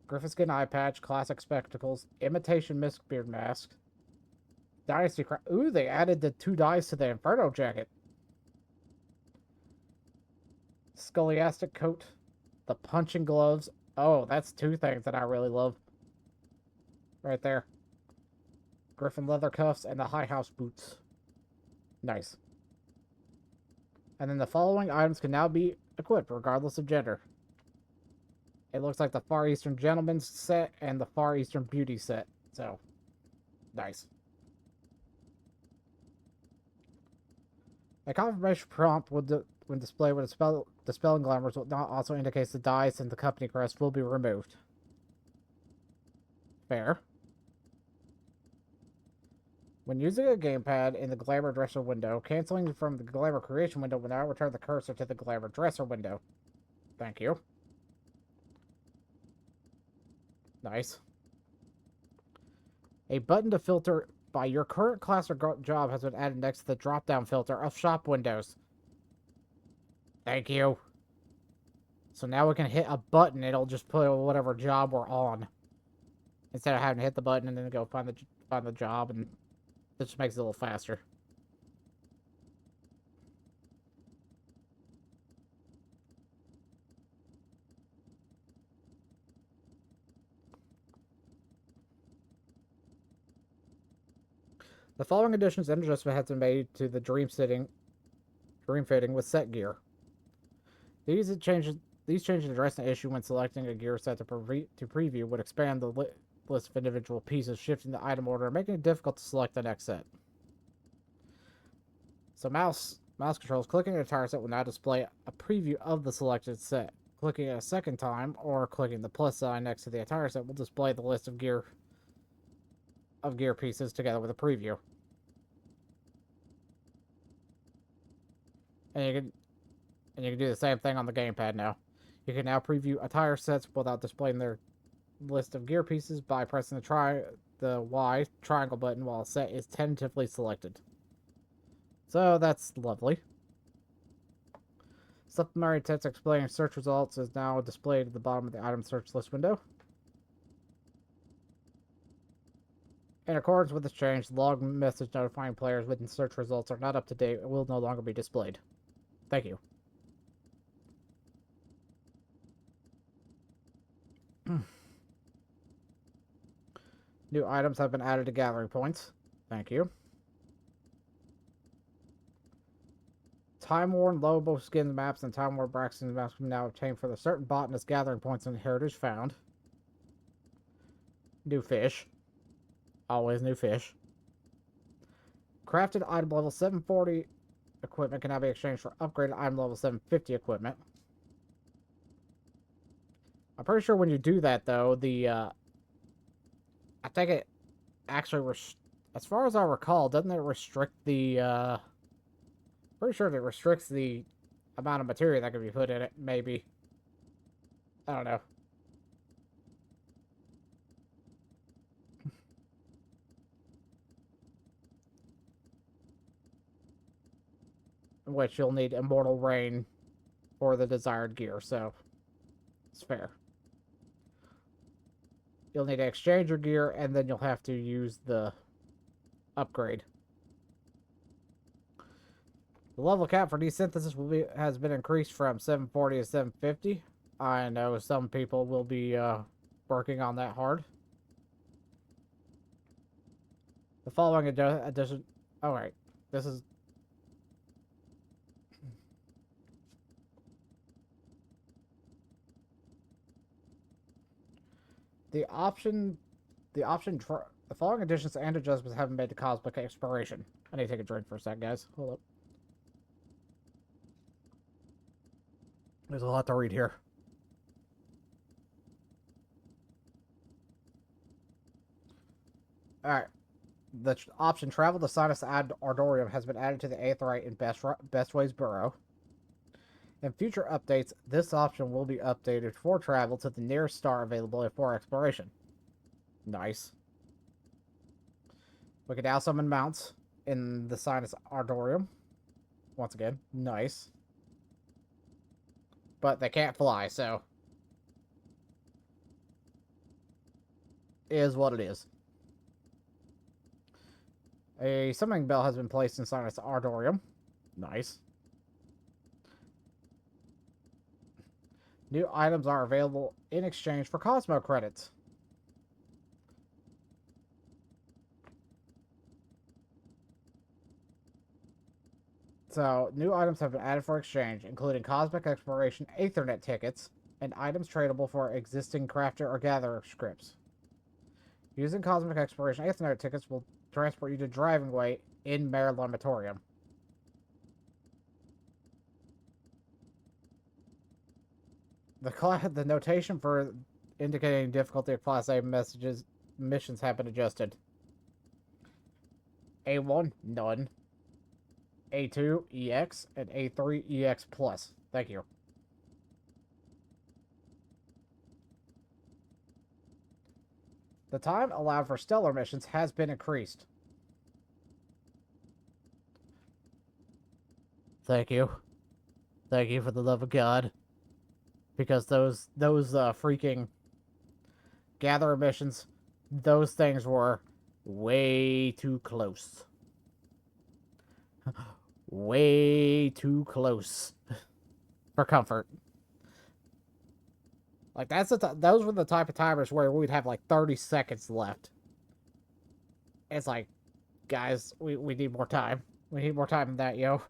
Griffin eye patch, classic spectacles, imitation Mistbeard mask, Dynasty crown. Ooh, they added the 2 dice to the Inferno jacket. Scholiastic coat, the punching gloves. Oh, that's 2 things that I really love. Right there. Griffin leather cuffs and the high house boots. Nice. And then the following items can now be equipped regardless of gender. It looks like the Far Eastern Gentleman's set and the Far Eastern Beauty set. So, nice. A confirmation prompt when displayed with dispelling glamours will not also indicates the dice and the company crest will be removed. Fair. When using a gamepad in the Glamour Dresser window, canceling from the Glamour Creation window will now return the cursor to the Glamour Dresser window. Thank you. Nice. A button to filter by your current class or job has been added next to the drop-down filter of shop windows. Thank you. So now we can hit a button, it'll just put whatever job we're on. Instead of having to hit the button and then go find the job, and this just makes it a little faster. The following additions and adjustments have been made to the dream fitting with set gear. These changes address an issue when selecting a gear set to preview would expand the list of individual pieces, shifting the item order, making it difficult to select the next set. So mouse controls. Clicking an entire set will now display a preview of the selected set. Clicking it a second time, or clicking the plus sign next to the entire set, will display the list of gear pieces together with a preview. And you can do the same thing on the gamepad now. You can now preview entire sets without displaying their list of gear pieces by pressing the Y triangle button while a set is tentatively selected. So that's lovely. Supplementary text explaining search results is now displayed at the bottom of the item search list window. In accordance with this change, the log message notifying players when search results are not up to date and will no longer be displayed. Thank you. New items have been added to gathering points. Thank you. Time-worn Lobo skin maps and time-worn Braxton maps can now obtain for the certain botanist gathering points and heritage found. New fish. Always new fish. Crafted item level 740 equipment can now be exchanged for upgraded item level 750 equipment. I'm pretty sure when you do that, though, I think it actually, as far as I recall, doesn't it restrict the, pretty sure it restricts the amount of material that can be put in it, maybe. I don't know. In which you'll need Immortal Rain for the desired gear, so it's fair. You'll need to exchange your gear, and then you'll have to use the upgrade. The level cap for desynthesis has been increased from 740 to 750. I know some people will be working on that hard. The following addition... Alright, this is... The option The following additions and adjustments have been made to Cosmic Exploration. I need to take a drink for a sec, guys. Hold up. There's a lot to read here. Alright. The option Travel to Sinus Ardorium has been added to the 8th right in Bestways Burrow. In future updates, this option will be updated for travel to the nearest star available for exploration. Nice. We can now summon mounts in the Sinus Ardorium. Once again, nice. But they can't fly, so... is what it is. A summoning bell has been placed in Sinus Ardorium. Nice. New items are available in exchange for Cosmo credits. So, new items have been added for exchange, including Cosmic Exploration Aethernet tickets and items tradable for existing crafter or gatherer scripts. Using Cosmic Exploration Aethernet tickets will transport you to Driving Way in Marilamatorium. The notation for indicating difficulty of Class A missions have been adjusted. A1, none. A2, EX, and A3, EX+. Thank you. The time allowed for stellar missions has been increased. Thank you. Thank you for the love of God. Because those freaking gatherer missions, those things were way too close. Way too close for comfort. Like, those were the type of timers where we'd have like 30 seconds left. It's like, guys, we need more time. We need more time than that, yo.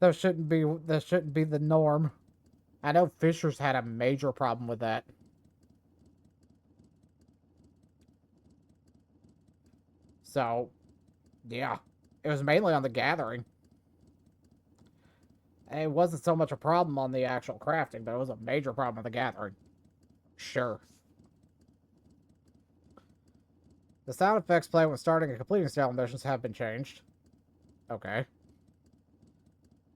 That shouldn't be the norm. I know Fisher's had a major problem with that. So, yeah. It was mainly on the gathering. It wasn't so much a problem on the actual crafting, but it was a major problem on the gathering. Sure. The sound effects played when starting and completing stellar missions have been changed. Okay.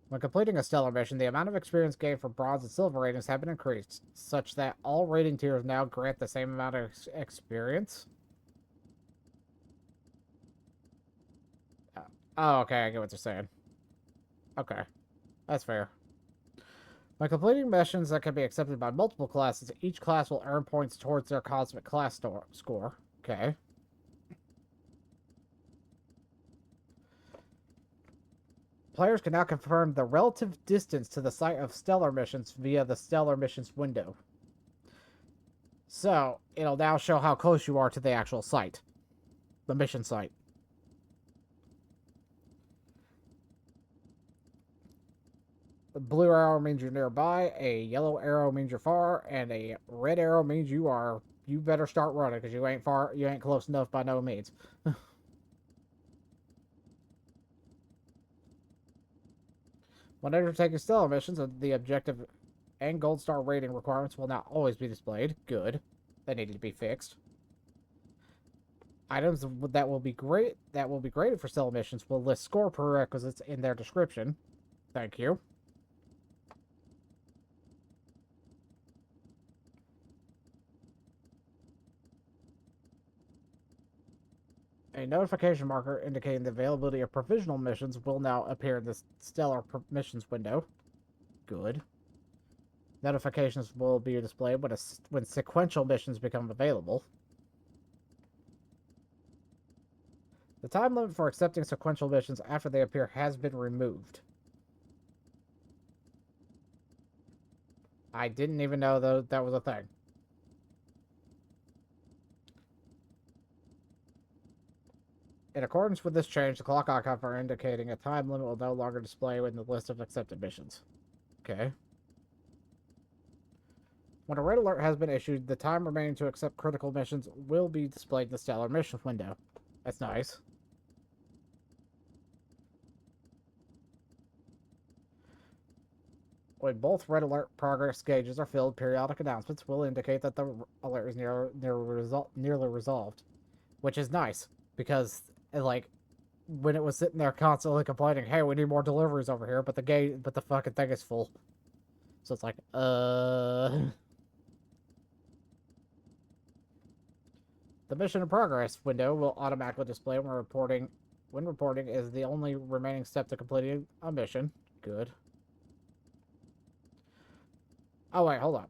When completing a stellar mission, the amount of experience gained for bronze and silver ratings have been increased, such that all rating tiers now grant the same amount of experience. Oh, okay, I get what they're saying. Okay, that's fair. By completing missions that can be accepted by multiple classes, each class will earn points towards their cosmic class score. Okay. Players can now confirm the relative distance to the site of stellar missions via the stellar missions window. So, it'll now show how close you are to the actual site. The mission site. The blue arrow means you're nearby, a yellow arrow means you're far, and a red arrow means you better start running because you ain't close enough by no means. When undertaking stellar missions, the objective and gold star rating requirements will not always be displayed. Good. They needed to be fixed. Items that will be graded for stellar missions will list score prerequisites in their description. Thank you. A notification marker indicating the availability of provisional missions will now appear in the stellar missions window. Good. Notifications will be displayed when sequential missions become available. The time limit for accepting sequential missions after they appear has been removed. I didn't even know that was a thing. In accordance with this change, the clock icon for indicating a time limit will no longer display in the list of accepted missions. Okay. When a red alert has been issued, the time remaining to accept critical missions will be displayed in the stellar mission window. That's nice. When both red alert progress gauges are filled, periodic announcements will indicate that the alert is nearly resolved, which is nice because, like, when it was sitting there constantly complaining, "Hey, we need more deliveries over here," but the fucking thing is full. So it's like, The mission in progress window will automatically display when reporting. When reporting is the only remaining step to completing a mission. Good. Oh wait, hold on.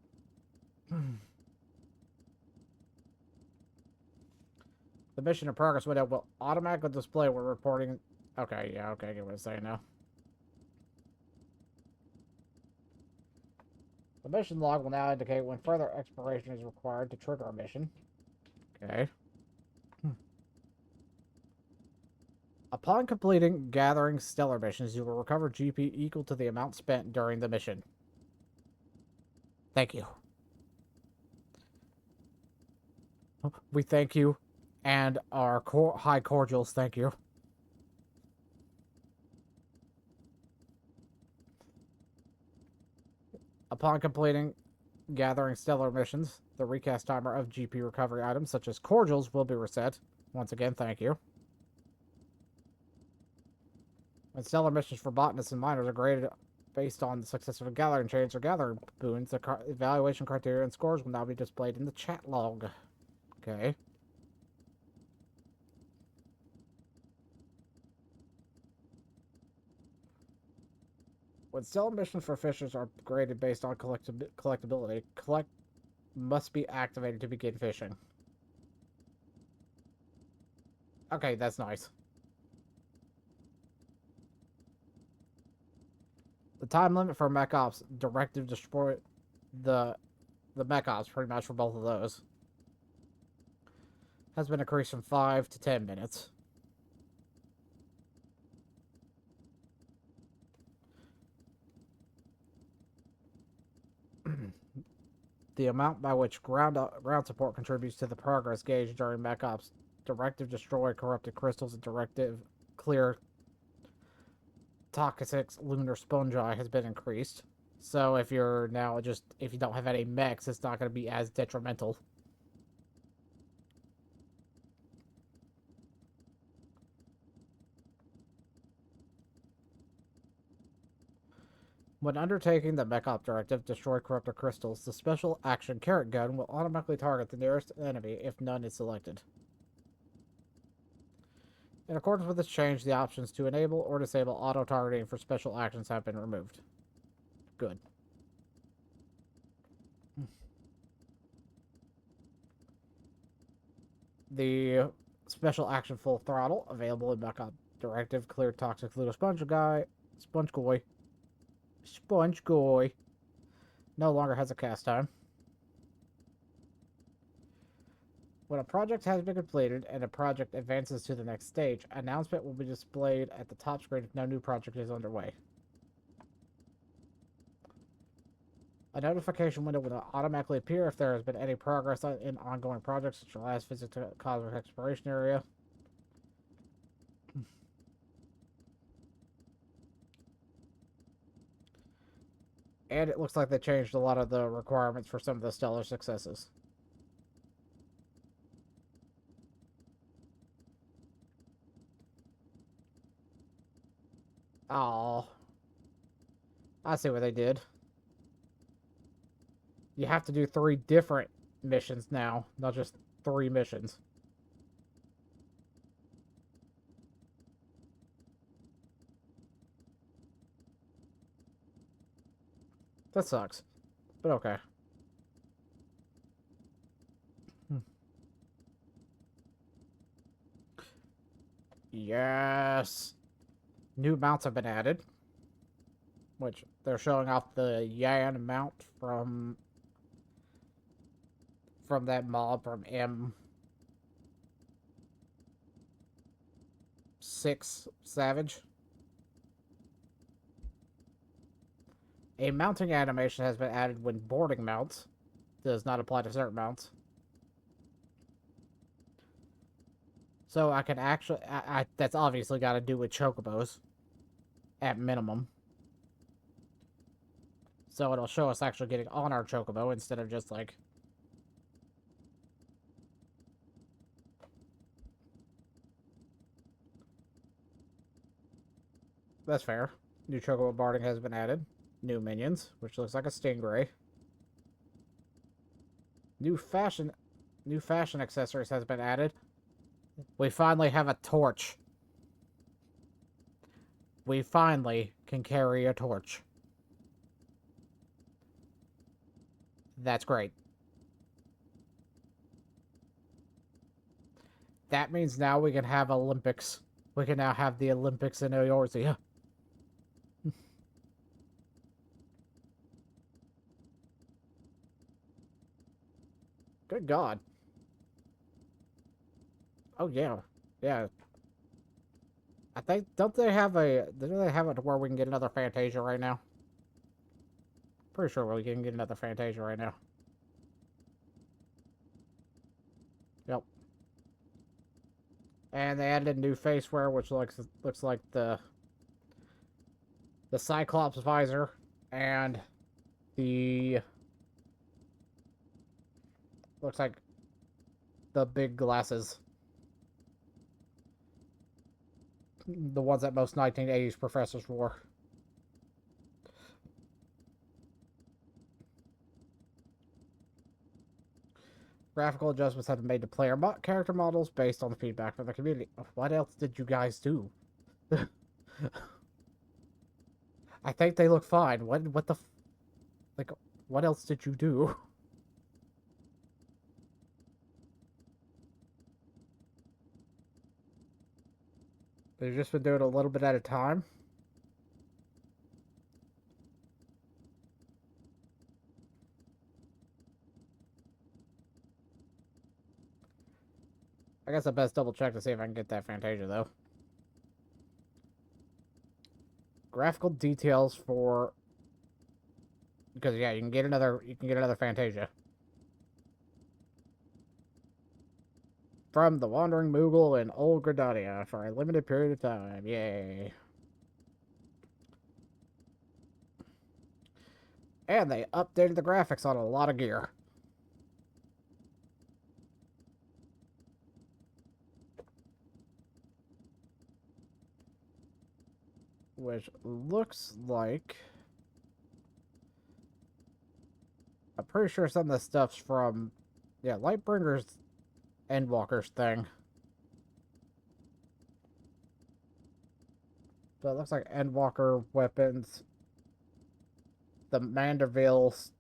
The mission in progress window will automatically display when reporting. Okay, yeah, okay, I get what I'm saying now. The mission log will now indicate when further exploration is required to trigger a mission. Okay. Upon completing gathering stellar missions, you will recover GP equal to the amount spent during the mission. Thank you. We thank you, and our high cordials thank you. Upon completing gathering stellar missions, the recast timer of GP recovery items such as cordials will be reset. Once again, thank you. When stellar missions for botanists and miners are graded based on the success of gathering chains or gathering boons, the evaluation criteria and scores will now be displayed in the chat log. Okay. When stellar missions for fishers are graded based on collectability, collect must be activated to begin fishing. Okay, that's nice. The time limit for mech ops directive destroy the mech ops pretty much for both of those has been increased from 5 to 10 minutes. The amount by which ground support contributes to the progress gauge during mech ops directive destroy corrupted crystals and directive clear toxic lunar spongi has been increased. So if you're now if you don't have any mechs, it's not going to be as detrimental. When undertaking the mech op directive, destroy corrupted crystals, the special action carrot gun will automatically target the nearest enemy if none is selected. In accordance with this change, the options to enable or disable auto-targeting for special actions have been removed. Good. The special action full throttle, available in Backup Directive, clear toxic little sponge goy, no longer has a cast time. When a project has been completed and a project advances to the next stage, an announcement will be displayed at the top screen if no new project is underway. A notification window will automatically appear if there has been any progress in ongoing projects, such as your last visit to Cosmic Exploration Area. And it looks like they changed a lot of the requirements for some of the stellar successes. Oh, I see what they did. You have to do 3 different missions now, not just 3 missions. That sucks, but okay. Yes. New mounts have been added, which they're showing off the Yan mount from that mob from M6 Savage. A mounting animation has been added when boarding mounts. does not apply to certain mounts. So I can actually, that's obviously got to do with chocobos, at minimum. So it'll show us actually getting on our chocobo instead of just like... That's fair. New chocobo barding has been added. New minions, which looks like a stingray. New fashion accessories has been added. We finally have a torch. We finally can carry a torch. That's great. That means now we can have Olympics. We can now have the Olympics in Eorzea. Good God. Oh yeah. Yeah. I think don't they have it to where we can get another Fantasia right now? Pretty sure we can get another Fantasia right now. Yep. And they added a new faceware, which looks like the Cyclops visor and the looks like the big glasses, the ones that most 1980s professors wore. Graphical adjustments have been made to player character models based on the feedback from the community. What else did you guys do? I think they look fine. What the like? What else did you do? They've just been doing a little bit at a time. I guess I best double check to see if I can get that Fantasia though. Graphical details for because yeah, you can get another Fantasia. From the Wandering Moogle in Old Gridania for a limited period of time. Yay. And they updated the graphics on a lot of gear. Which looks like... I'm pretty sure some of the stuff's from... Yeah, Lightbringer's Endwalker's thing. So it looks like Endwalker weapons. The Mandervilles.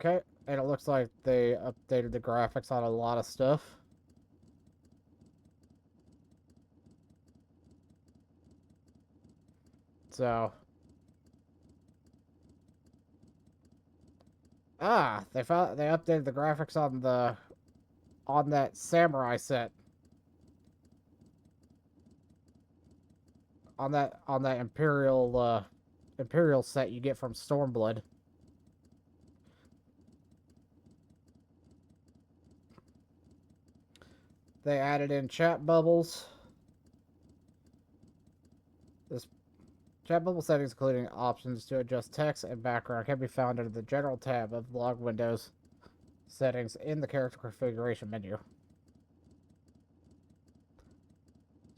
Okay, and it looks like they updated the graphics on a lot of stuff. So... they updated the graphics on that samurai set. On that Imperial set you get from Stormblood. They added in chat bubbles. This chat bubble settings, including options to adjust text and background, can be found under the General tab of Log Windows settings in the character configuration menu.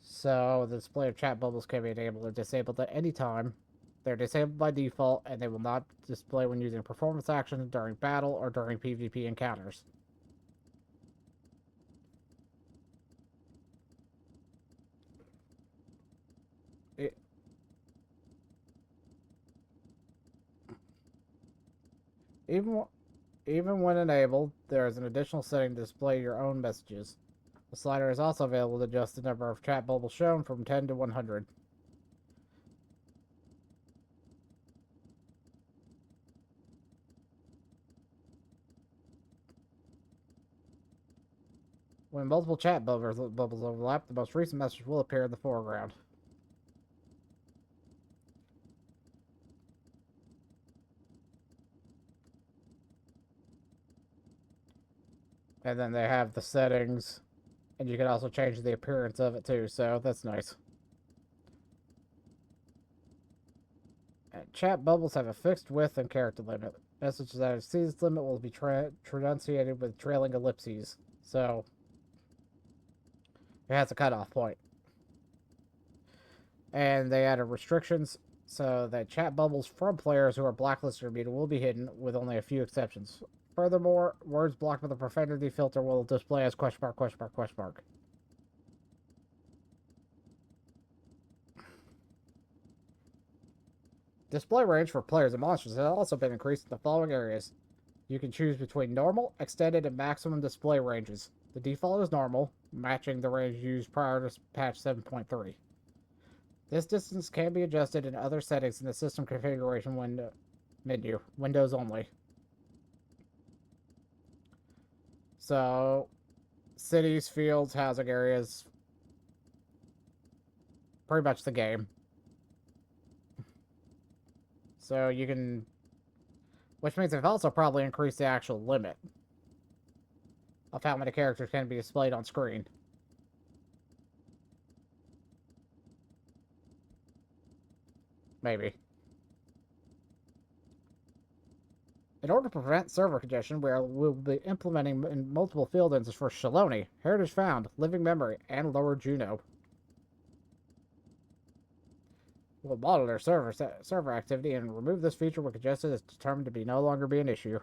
So the display of chat bubbles can be enabled or disabled at any time. They're disabled by default, and they will not display when using performance actions during battle or during PvP encounters. Even even when enabled, there is an additional setting to display your own messages. The slider is also available to adjust the number of chat bubbles shown from 10 to 100. When multiple chat bubbles overlap, the most recent message will appear in the foreground. And then they have the settings, and you can also change the appearance of it too, so that's nice. And chat bubbles have a fixed width and character limit. Messages that exceed this limit will be tranunciated with trailing ellipses, so it has a cutoff point. And they added restrictions so that chat bubbles from players who are blacklisted or muted will be hidden, with only a few exceptions. Furthermore, words blocked with a profanity filter will display as question mark, question mark, question mark. Display range for players and monsters has also been increased in the following areas. You can choose between normal, extended, and maximum display ranges. The default is normal, matching the range used prior to patch 7.3. This distance can be adjusted in other settings in the system configuration menu, Windows only. So, cities, fields, housing areas, pretty much the game. So you can, which means they've also probably increased the actual limit of how many characters can be displayed on screen. Maybe. In order to prevent server congestion, we'll be implementing in multiple field engines for Shaloni, Heritage Found, Living Memory, and Lower Juno. We'll monitor server activity and remove this feature when congestion is determined to be no longer be an issue.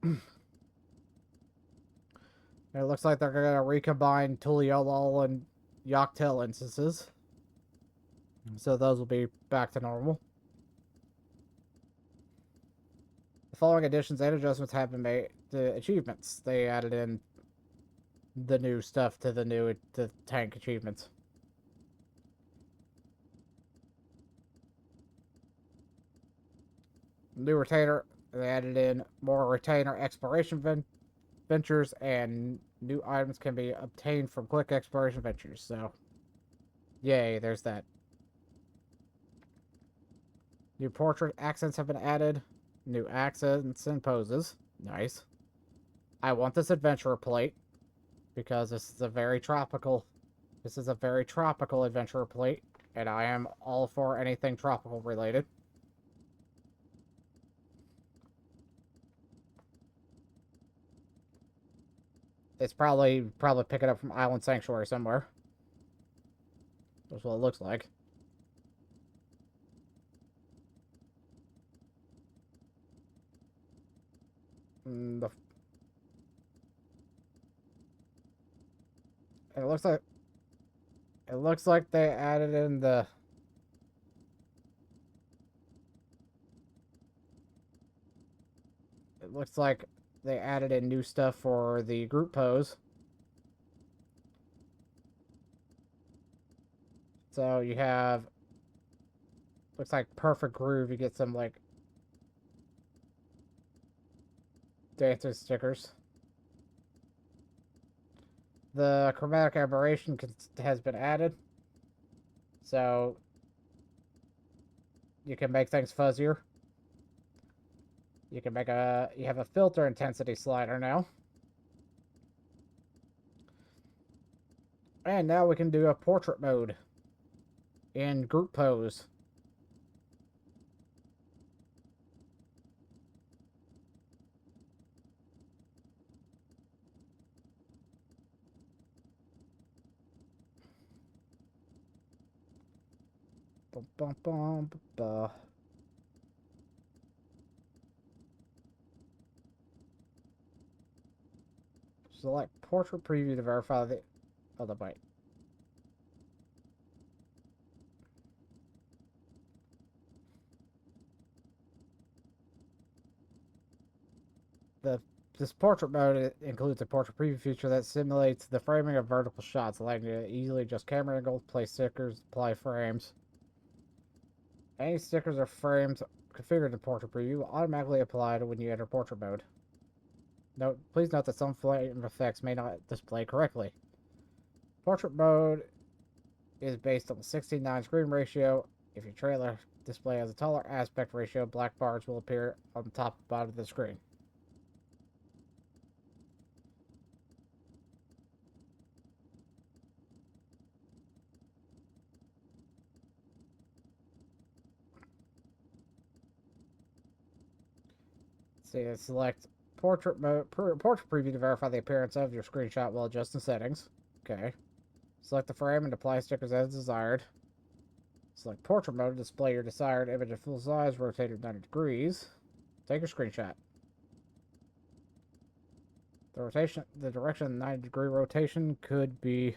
It looks like they're going to recombine Tuliolol and Yoctel instances. So those will be back to normal. The following additions and adjustments have been made to achievements. They added in the new stuff to the tank achievements. New retainer, they added in more retainer exploration ventures, and new items can be obtained from quick exploration ventures. So, yay, there's that. New portrait accents have been added. New accents and poses. Nice. I want this adventurer plate because this is a very tropical adventurer plate, and I am all for anything tropical related. It's probably pick it up from Island Sanctuary somewhere. That's what it looks like. It looks like they added in the it looks like they added in new stuff for the group pose. So you have looks like perfect groove. You get some like dancer stickers. The chromatic aberration has been added, so you can make things fuzzier. You have a filter intensity slider now. And now we can do a portrait mode in group pose. Bum, bum, bum, bum. Select portrait preview to verify the other byte. This portrait mode includes a portrait preview feature that simulates the framing of vertical shots, allowing you to easily adjust camera angles, place stickers, apply frames. Any stickers or frames configured in portrait preview will automatically apply when you enter portrait mode. Please note that some frame effects may not display correctly. Portrait mode is based on the 16:9 screen ratio. If your trailer display has a taller aspect ratio, black bars will appear on the top and bottom of the screen. See, select portrait mode, portrait preview to verify the appearance of your screenshot while adjusting settings. Okay. Select the frame and apply stickers as desired. Select portrait mode to display your desired image at full size, rotated 90 degrees. Take a screenshot. The direction of the 90-degree rotation could be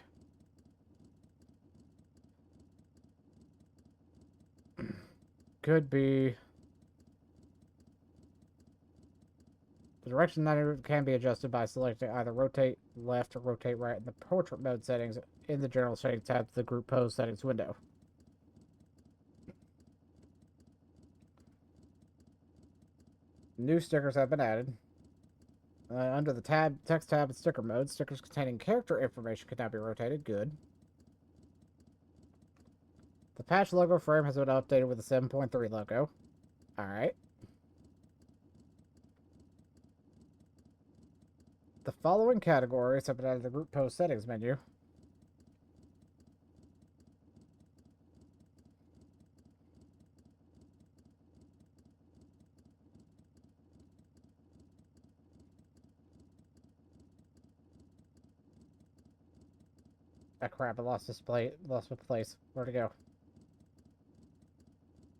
the direction that can be adjusted by selecting either rotate left or rotate right in the portrait mode settings in the general settings tab of the group pose settings window. New stickers have been added. Under the text tab and sticker mode, stickers containing character information can now be rotated. Good. The patch logo frame has been updated with the 7.3 logo. Alright. The following categories have been added to the group post settings menu. Ah, crap, I lost my place. Where'd it go?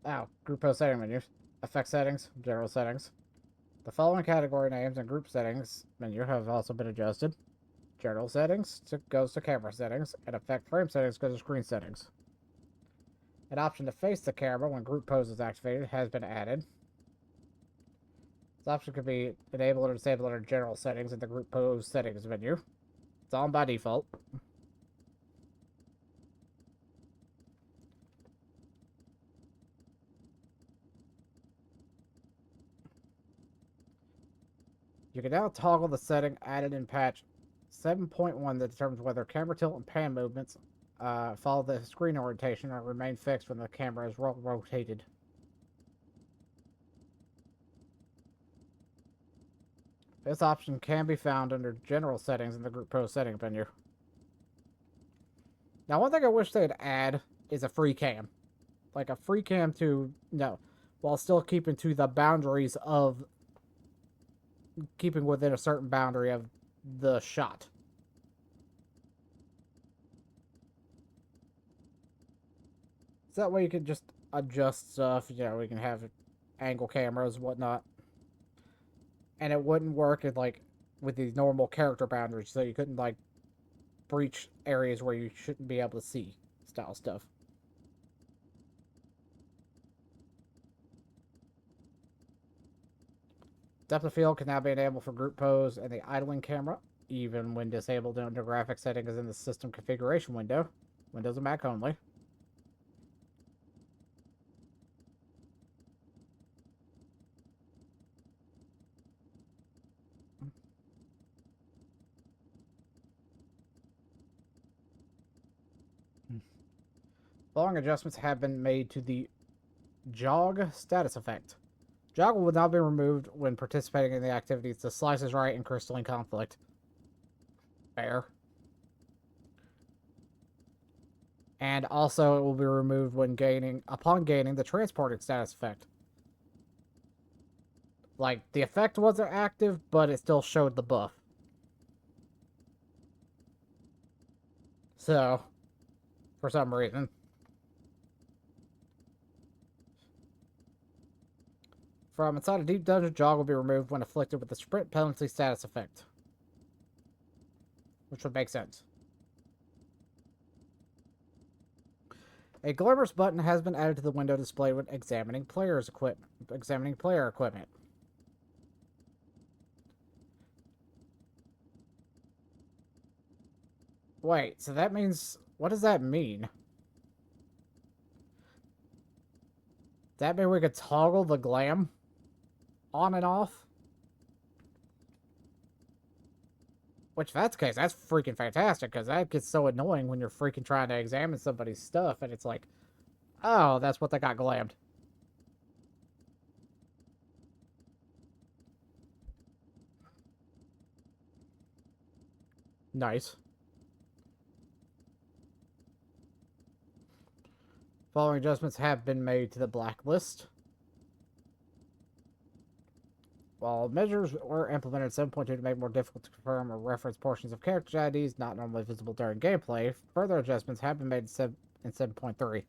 Ow, group post setting menus. Effect settings, general settings. The following category names and group settings menu have also been adjusted. General settings goes to camera settings, and effect frame settings goes to screen settings. An option to face the camera when group pose is activated has been added. This option could be enabled or disabled under general settings in the group pose settings menu. It's on by default. You can now toggle the setting added in patch 7.1 that determines whether camera tilt and pan movements follow the screen orientation or remain fixed when the camera is rotated. This option can be found under general settings in the group pose setting menu. Now, one thing I wish they'd add is a free cam. Like a free cam while still keeping to the boundaries of keeping within a certain boundary of the shot. So that way you can just adjust stuff, we can have angle cameras, whatnot. And it wouldn't work with these normal character boundaries, so you couldn't breach areas where you shouldn't be able to see style stuff. Depth of field can now be enabled for group pose and the idling camera, even when disabled under graphic settings in the system configuration window. Windows and Mac only. Following adjustments have been made to the jog status effect. Jog will now be removed when participating in the activities The Slice is Right and Crystalline Conflict. Fair. And also it will be removed upon gaining the transporting status effect. The effect wasn't active, but it still showed the buff. So, for some reason. From inside a deep dungeon, jog will be removed when afflicted with the sprint penalty status effect. Which would make sense. A glimmers button has been added to the window display when examining player equipment. Wait, so that means... What does that mean? Does that mean we could toggle the glam on and off? Which, if that's the case, that's freaking fantastic, because that gets so annoying when you're freaking trying to examine somebody's stuff, and it's like, oh, that's what they got glammed. Nice. Following adjustments have been made to the blacklist. While measures were implemented in 7.2 to make it more difficult to confirm or reference portions of character IDs not normally visible during gameplay, further adjustments have been made in 7.3.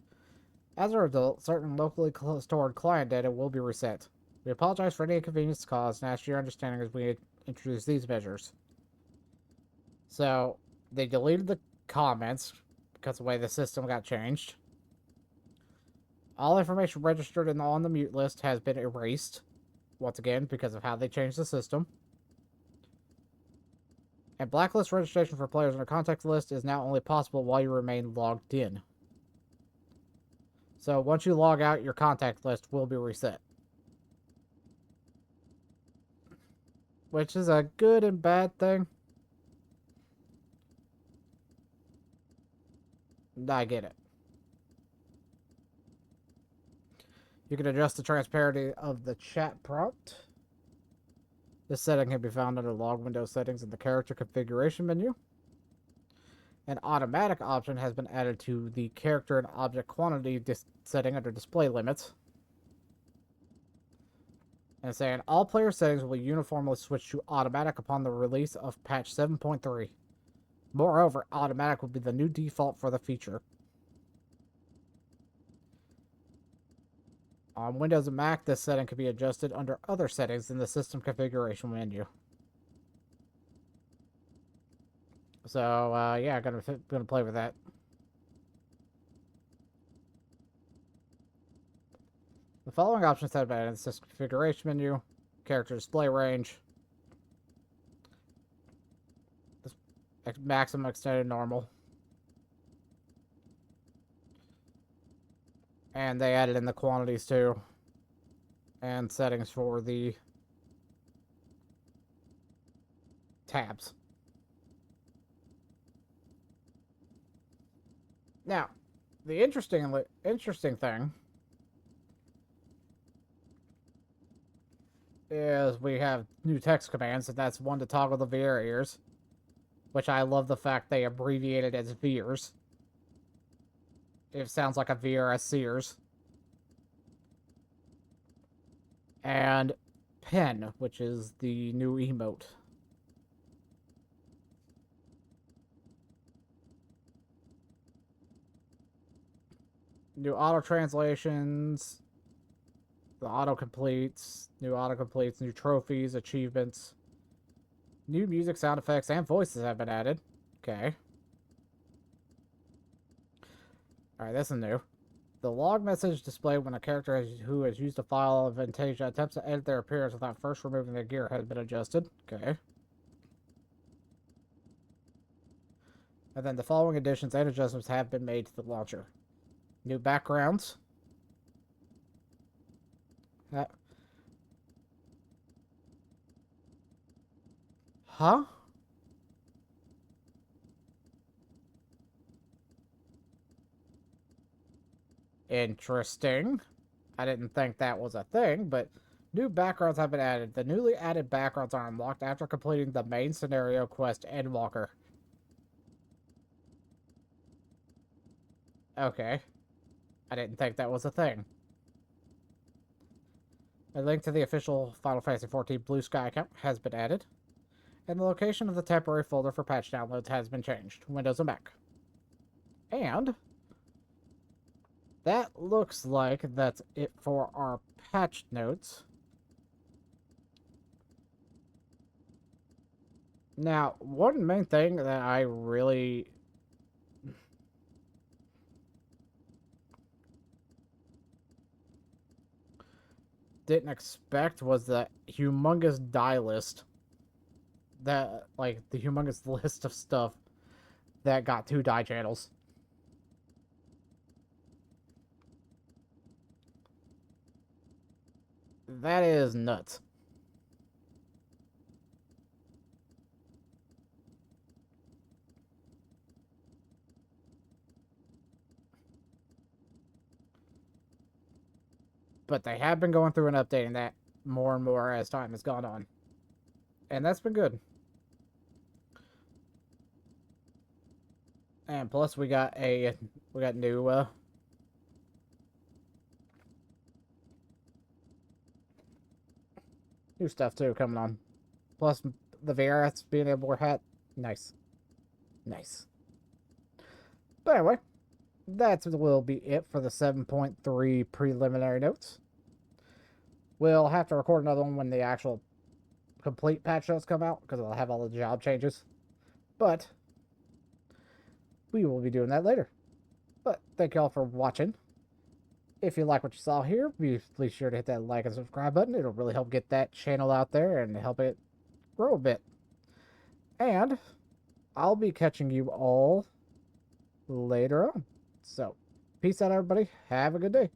As a result, certain locally stored client data will be reset. We apologize for any inconvenience caused and ask your understanding as we introduce these measures. So, they deleted the comments because of the way the system got changed. All information registered on the mute list has been erased, once again, because of how they changed the system. And blacklist registration for players on a contact list is now only possible while you remain logged in. So once you log out, your contact list will be reset. Which is a good and bad thing. I get it. You can adjust the transparency of the chat prompt. This setting can be found under log window settings in the character configuration menu. An automatic option has been added to the character and object quantity setting under display limits. And saying all player settings will uniformly switch to automatic upon the release of patch 7.3. Moreover, automatic will be the new default for the feature. On Windows and Mac, this setting can be adjusted under other settings in the system configuration menu. So, yeah, gonna play with that. The following options have been added in the system configuration menu. Character display range. Maximum, extended, normal. And they added in the quantities too. And settings for the tabs. Now, the interesting thing is we have new text commands, and that's one to toggle the VR ears, which I love the fact they abbreviated as VEERS. It sounds like a VRS Sears. And pen, which is the new emote. New auto translations, the autocompletes, new trophies, achievements, new music, sound effects, and voices have been added. Okay. Alright, this is new. The log message displayed when a character who has used a file of Fantasia attempts to edit their appearance without first removing their gear has been adjusted. Okay. And then the following additions and adjustments have been made to the launcher. New backgrounds. Huh? Interesting. I didn't think that was a thing, but new backgrounds have been added. The newly added backgrounds are unlocked after completing the main scenario quest Endwalker. Okay. I didn't think that was a thing. A link to the official Final Fantasy XIV Blue Sky account has been added. And the location of the temporary folder for patch downloads has been changed. Windows and Mac. And that looks like that's it for our patch notes. Now, one main thing that I really didn't expect was the humongous die list. That, like, the humongous list of stuff that got 2 die channels. That is nuts. But they have been going through and updating that more and more as time has gone on. And that's been good. And plus we got new stuff too coming on. Plus the VRS being able to wear hat. Nice. Nice. But anyway, that will be it for the 7.3 preliminary notes. We'll have to record another one when the actual complete patch notes come out, because it'll have all the job changes. But we will be doing that later. But thank you all for watching. If you like what you saw here, please sure to hit that like and subscribe button. It'll really help get that channel out there and help it grow a bit. And I'll be catching you all later on. So, peace out, everybody. Have a good day.